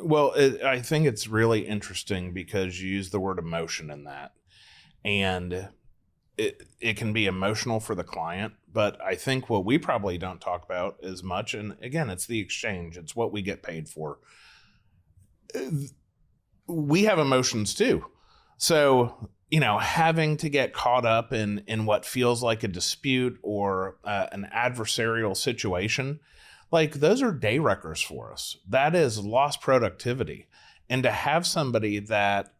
Well, I think it's really interesting because you use the word emotion in that, and it can be emotional for the client, but I think what we probably don't talk about as much, and again, it's the exchange, it's what we get paid for. We have emotions too. So, having to get caught up in what feels like a dispute or an adversarial situation, like those are day wreckers for us. That is lost productivity. and to have somebody that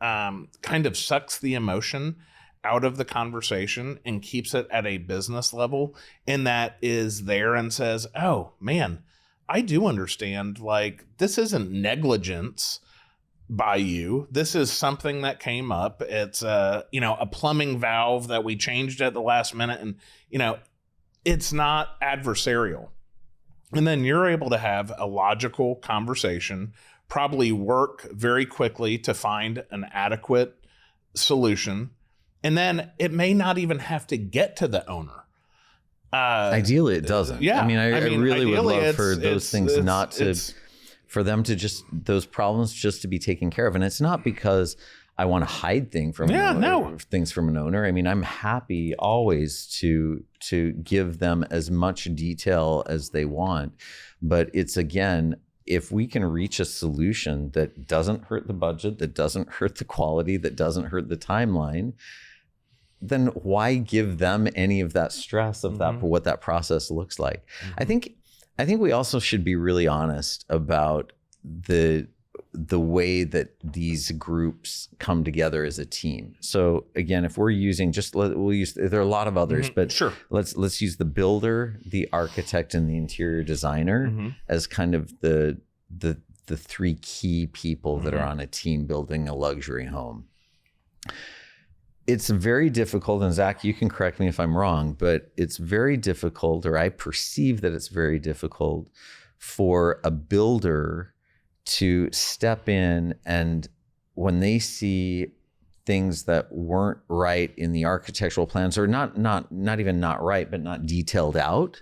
kind of sucks the emotion out of the conversation and keeps it at a business level, and that is there and says, oh man, I do understand, like, this isn't negligence by you. This is something that came up. It's a plumbing valve that we changed at the last minute, and it's not adversarial. And then you're able to have a logical conversation, probably work very quickly to find an adequate solution. And then it may not even have to get to the owner. Ideally, it doesn't. Yeah. I mean, I really would love for those things not to, for them to just, those problems just to be taken care of. And it's not because I want to hide things from an owner. I mean, I'm happy always to give them as much detail as they want. But it's, again, if we can reach a solution that doesn't hurt the budget, that doesn't hurt the quality, that doesn't hurt the timeline, then why give them any of that stress of that, what that process looks like? I think we also should be really honest about the way that these groups come together as a team. So again, if we're using there are a lot of others, but sure, let's use the builder, the architect, and the interior designer as kind of the three key people that are on a team building a luxury home. It's very difficult, and Zach, you can correct me if I'm wrong, but it's very difficult, or I perceive that it's very difficult for a builder to step in, and when they see things that weren't right in the architectural plans, or not even not right, but not detailed out,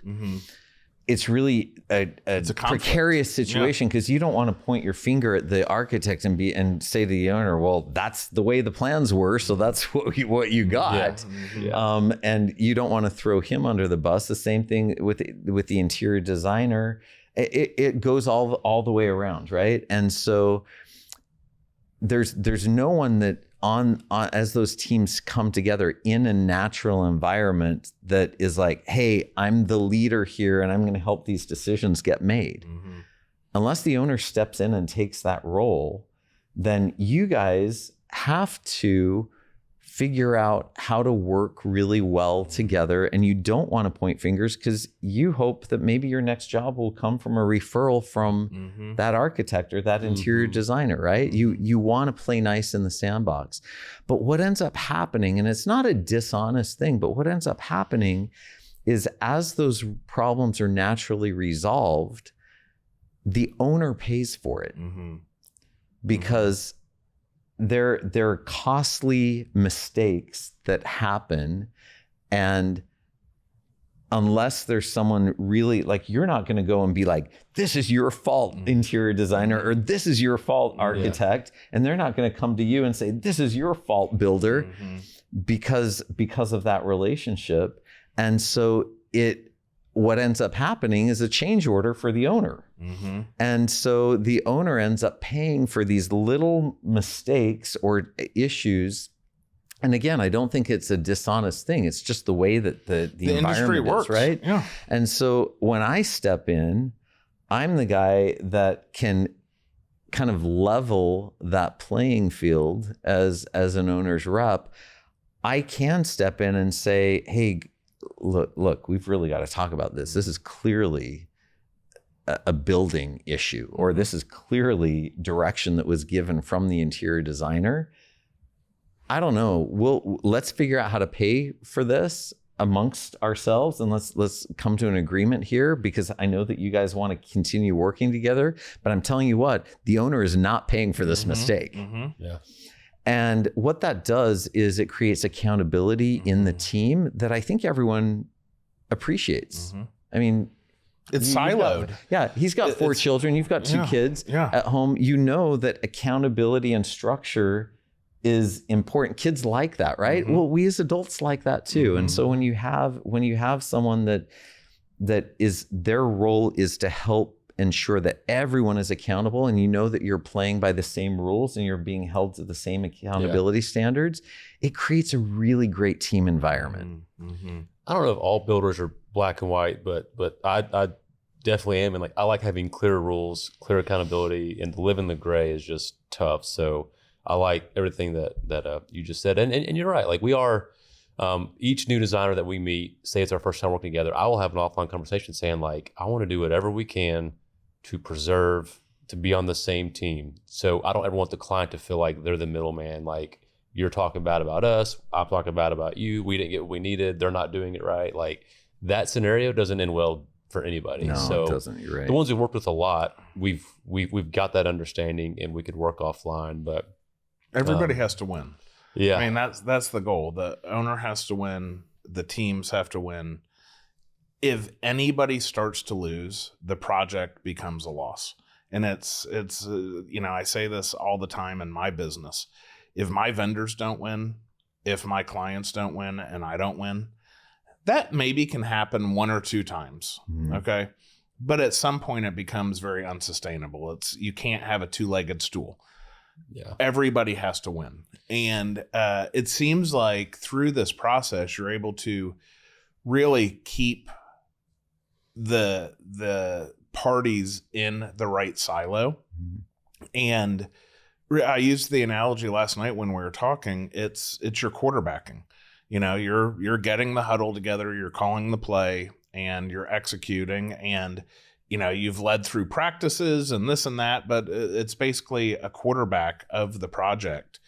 it's really a precarious situation, because you don't want to point your finger at the architect and say to the owner, well, that's the way the plans were, so that's what you got. And you don't want to throw him under the bus. The same thing with the interior designer. It goes all the way around, right? And so there's no one that as those teams come together in a natural environment that is like, hey, I'm the leader here and I'm going to help these decisions get made. Unless the owner steps in and takes that role, then you guys have to figure out how to work really well together. And you don't want to point fingers, because you hope that maybe your next job will come from a referral from that architect or that interior designer, right? You want to play nice in the sandbox. But what ends up happening, and it's not a dishonest thing, but what ends up happening is, as those problems are naturally resolved, the owner pays for it. Because there are costly mistakes that happen, and unless there's someone really, like, you're not going to go and be like, this is your fault, interior designer, or this is your fault, architect, and they're not going to come to you and say, this is your fault, builder, because of that relationship. And so what ends up happening is a change order for the owner. And so the owner ends up paying for these little mistakes or issues. And again, I don't think it's a dishonest thing. It's just the way that the industry works, right? Yeah. And so when I step in, I'm the guy that can kind of level that playing field as an owner's rep. I can step in and say, hey, look, we've really got to talk about this. This is clearly a building issue, or this is clearly direction that was given from the interior designer. I don't know. Let's figure out how to pay for this amongst ourselves, and let's come to an agreement here, because I know that you guys want to continue working together, but I'm telling you what, the owner is not paying for this mistake. Yeah. And what that does is it creates accountability in the team that I think everyone appreciates. I mean, it's siloed. He's got 4 children. You've got 2 kids at home. You know that accountability and structure is important. Kids like that, right? Well, we as adults like that too. And so when you have someone that is, their role is to help ensure that everyone is accountable, and you know that you're playing by the same rules and you're being held to the same accountability standards, it creates a really great team environment. I don't know if all builders are black and white, but I definitely am. And like, I like having clear rules, clear accountability, and to live in the gray is just tough. So I like everything that you just said. And you're right. Like, we are, each new designer that we meet, say it's our first time working together, I will have an offline conversation saying like, I want to do whatever we can to preserve, to be on the same team. So I don't ever want the client to feel like they're the middleman. Like, you're talking bad about us, I'm talking bad about you, we didn't get what we needed, they're not doing it right. Like, that scenario doesn't end well for anybody. No, so it doesn't. You're right. The ones we've worked with a lot, we've got that understanding, and we could work offline. But everybody has to win. Yeah, I mean, that's the goal. The owner has to win. The teams have to win. If anybody starts to lose, the project becomes a loss. And it's I say this all the time in my business. If my vendors don't win, if my clients don't win, and I don't win, that maybe can happen 1 or 2 times. Mm-hmm. Okay. But at some point it becomes very unsustainable. You can't have a 2-legged stool. Yeah. Everybody has to win. And it seems like through this process, you're able to really keep the parties in the right silo. Mm-hmm. And I used the analogy last night when we were talking. It's your quarterbacking. You're getting the huddle together, you're calling the play, and you're executing, and you've led through practices and this and that, but it's basically a quarterback of the project.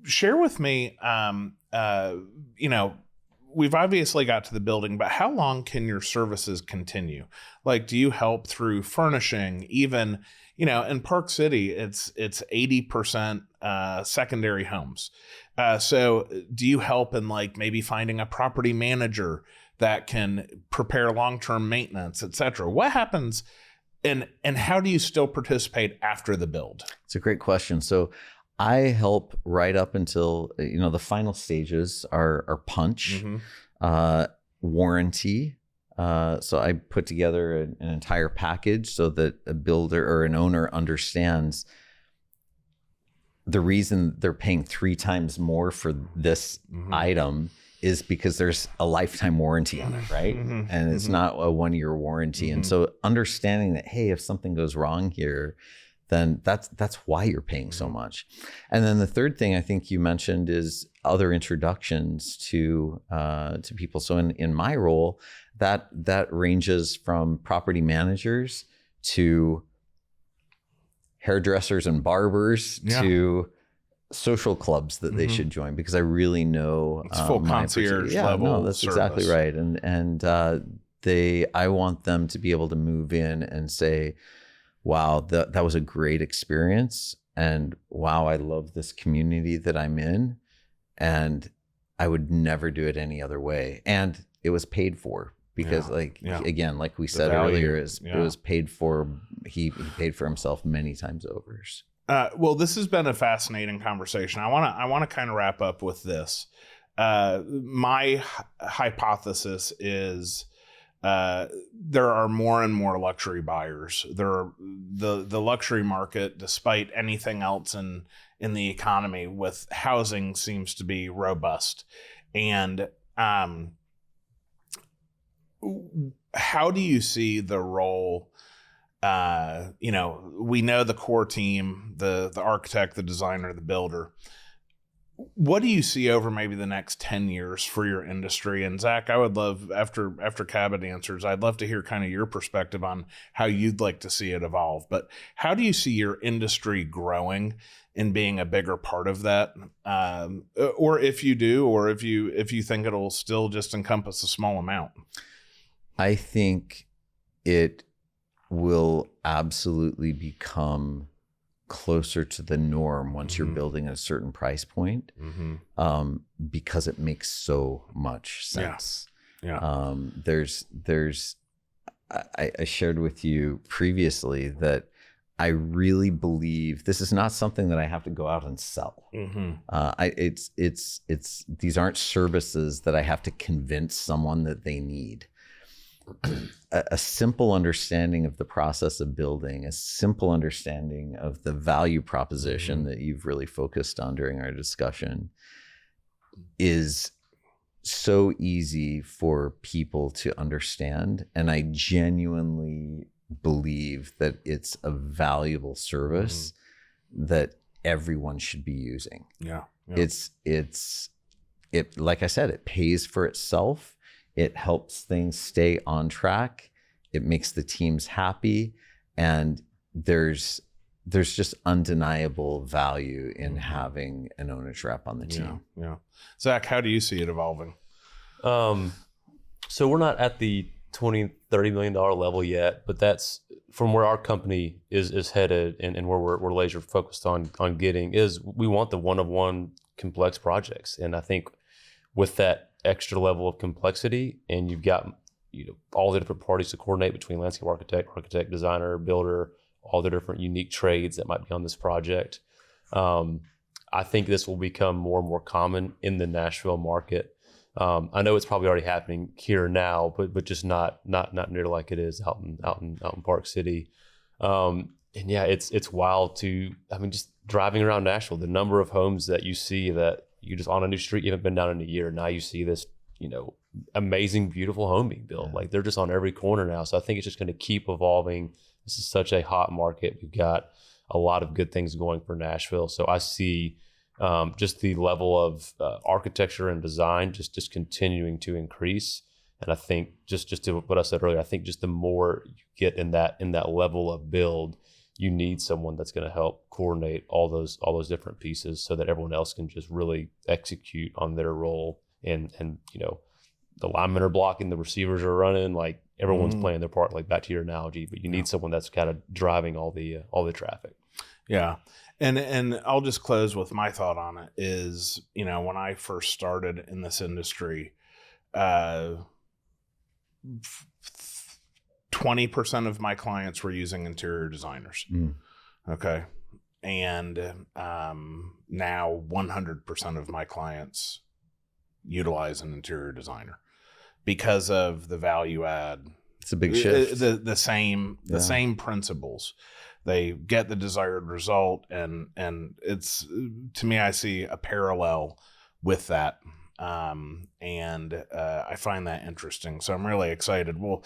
Share with me, we've obviously got to the building, but how long can your services continue? Like, do you help through furnishing? Even, in Park City, it's 80% secondary homes. So do you help in like maybe finding a property manager that can prepare long-term maintenance, et cetera? What happens and how do you still participate after the build? It's a great question. So I help right up until, the final stages are punch, warranty. So I put together an entire package so that a builder or an owner understands the reason they're paying 3 times more for this item is because there's a lifetime warranty on it, right? And it's not a 1-year warranty. And so understanding that, hey, if something goes wrong here, then that's why you're paying so much. And then the third thing I think you mentioned is other introductions to people. So in my role, that ranges from property managers to hairdressers and barbers to social clubs that they should join, because I really know it's full concierge level. No, that's service. Exactly right. And I want them to be able to move in and say, wow, that was a great experience, and wow, I love this community that I'm in, and I would never do it any other way. And it was paid for. Because again, like we said earlier, it was paid for. He paid for himself many times over. Well, this has been a fascinating conversation. I want to kind of wrap up with this. My hypothesis is there are more and more luxury buyers. The luxury market, despite anything else in the economy, with housing seems to be robust. And how do you see the role? We know the core team, the architect, the designer, the builder. What do you see over maybe the next 10 years for your industry? And Zach, I would love, after Cabot answers, I'd love to hear kind of your perspective on how you'd like to see it evolve. But how do you see your industry growing and being a bigger part of that? Or if you do, or if you think it'll still just encompass a small amount? I think it will absolutely become closer to the norm once you're building at a certain price point, because it makes so much sense. I shared with you previously that I really believe this is not something that I have to go out and sell. These aren't services that I have to convince someone that they need. A simple understanding of the process of building, a simple understanding of the value proposition that you've really focused on during our discussion is so easy for people to understand. And I genuinely believe that it's a valuable service that everyone should be using. Yeah. It, like I said, it pays for itself. It helps things stay on track. It makes the teams happy. And there's just undeniable value in having an owner's rep on the team. Yeah. Zach, how do you see it evolving? So we're not at the $20-30 million level yet, but that's from where our company is headed, and where we're laser focused on getting is we want the one-of-one complex projects. And I think with that extra level of complexity, and you've got all the different parties to coordinate between landscape architect, designer, builder, all the different unique trades that might be on this project. I think this will become more and more common in the Nashville market. I know it's probably already happening here now, but just not near like it is out in Park City. And yeah, it's wild just driving around Nashville, the number of homes that you see that you just on a new street you haven't been down in a year. Now you see this, amazing, beautiful home being built. Like they're just on every corner now. So I think it's just going to keep evolving. This is such a hot market. We've got a lot of good things going for Nashville. So I see just the level of architecture and design just continuing to increase. And I think just to what I said earlier, I think just the more you get in that level of build, you need someone that's going to help coordinate all those different pieces so that everyone else can just really execute on their role. And the linemen are blocking, the receivers are running, like everyone's playing their part, like back to your analogy, but you need someone that's kind of driving all the traffic. Yeah. And I'll just close with my thought on it is, when I first started in this industry, 20% of my clients were using interior designers. Okay. And now 100% of my clients utilize an interior designer because of the value add. It's a big shift. The same principles. They get the desired result, and it's, to me, I see a parallel with that. I find that interesting. So I'm really excited. Well,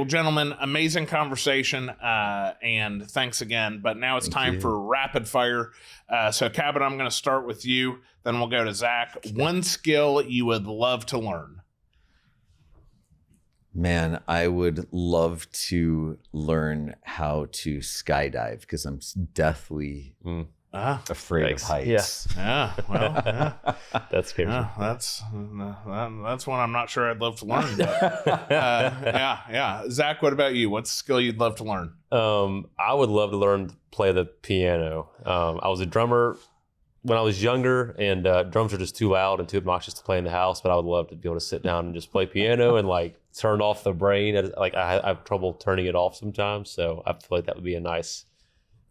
gentlemen, amazing conversation. And thanks again, but now it's time for rapid fire. So Cabot, I'm going to start with you, then we'll go to Zach. One skill you would love to learn. Man, I would love to learn how to skydive because I'm deathly afraid of heights. Yeah. Well, yeah. That's scary. Yeah, that's one I'm not sure I'd love to learn. But, yeah. Zach, what about you? What's a skill you'd love to learn? I would love to learn to play the piano. I was a drummer when I was younger, and drums are just too loud and too obnoxious to play in the house, but I would love to be able to sit down and just play piano and like turn off the brain. Like I have trouble turning it off sometimes, so I feel like that would be a nice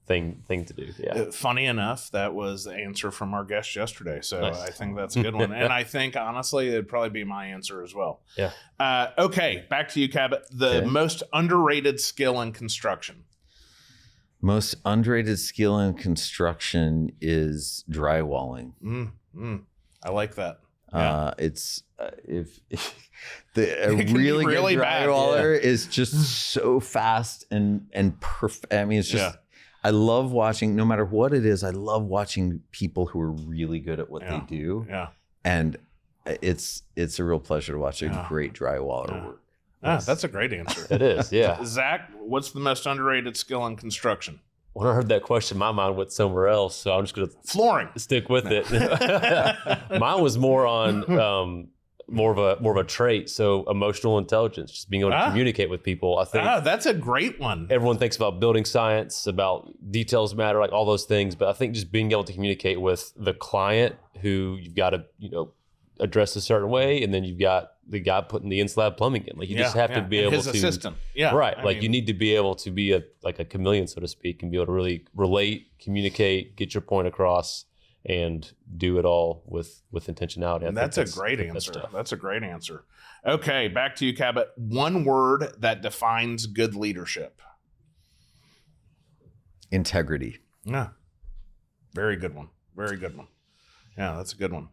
thing to do. Yeah. Funny enough, that was the answer from our guest yesterday, so nice. I think that's a good one. And I think honestly it'd probably be my answer as well. Yeah. Okay, back to you, Cabot. The most underrated skill in construction. Most underrated skill in construction is drywalling. I like that. It's if a really good drywaller is just so fast and perfect. I mean, it's just I love watching, no matter what it is, I love watching people who are really good at what they do. Yeah. And it's a real pleasure to watch a great drywaller work. That's a great answer. It is, yeah. Zach, what's the most underrated skill in construction? When I heard that question, my mind went somewhere else, so I'm just going to flooring. Stick with it. Mine was more on more of a trait. So emotional intelligence, just being able to communicate with people. I think that's a great one. Everyone thinks about building science, about details matter, like all those things. But I think just being able to communicate with the client who you've got to, address a certain way, and then you've got the guy putting the in-slab plumbing in. Like you just have to be able to. His assistant. Right. You need to be able to be a chameleon, so to speak, and be able to really relate, communicate, get your point across, and do it all with intentionality. That's a great answer. That's a great answer. Okay, back to you, Cabot. One word that defines good leadership. Integrity. Yeah. Very good one. Very good one. Yeah, that's a good one.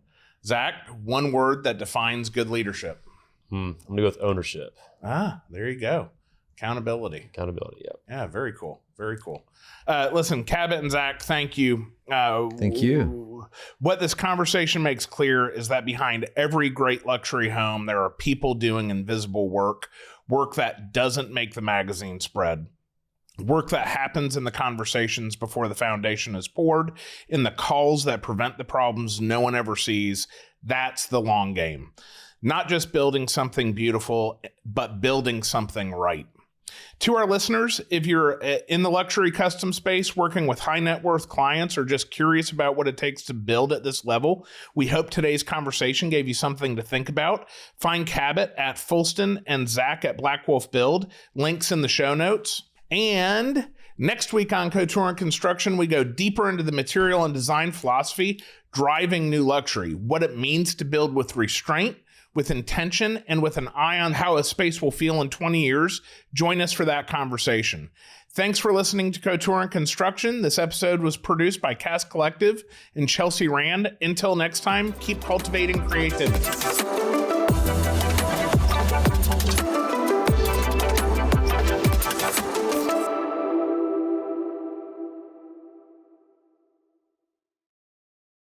Zach, one word that defines good leadership. I'm going to go with ownership. There you go. Accountability. Yep. Yeah, very cool. Very cool. Listen, Cabot and Zach, thank you. Thank you. What this conversation makes clear is that behind every great luxury home, there are people doing invisible work that doesn't make the magazine spread. Work that happens in the conversations before the foundation is poured, in the calls that prevent the problems no one ever sees. That's the long game. Not just building something beautiful, but building something right. To our listeners, if you're in the luxury custom space working with high net worth clients or just curious about what it takes to build at this level, we hope today's conversation gave you something to think about. Find Cabot at Fullsten and Zach at Blackwolf Build. Links in the show notes. And next week on Couture Construction, we go deeper into the material and design philosophy driving new luxury, what it means to build with restraint, with intention, and with an eye on how a space will feel in 20 years. Join us for that conversation. Thanks for listening to Couture Construction. This episode was produced by Cast Collective and Chelsea Rand. Until next time, keep cultivating creativity.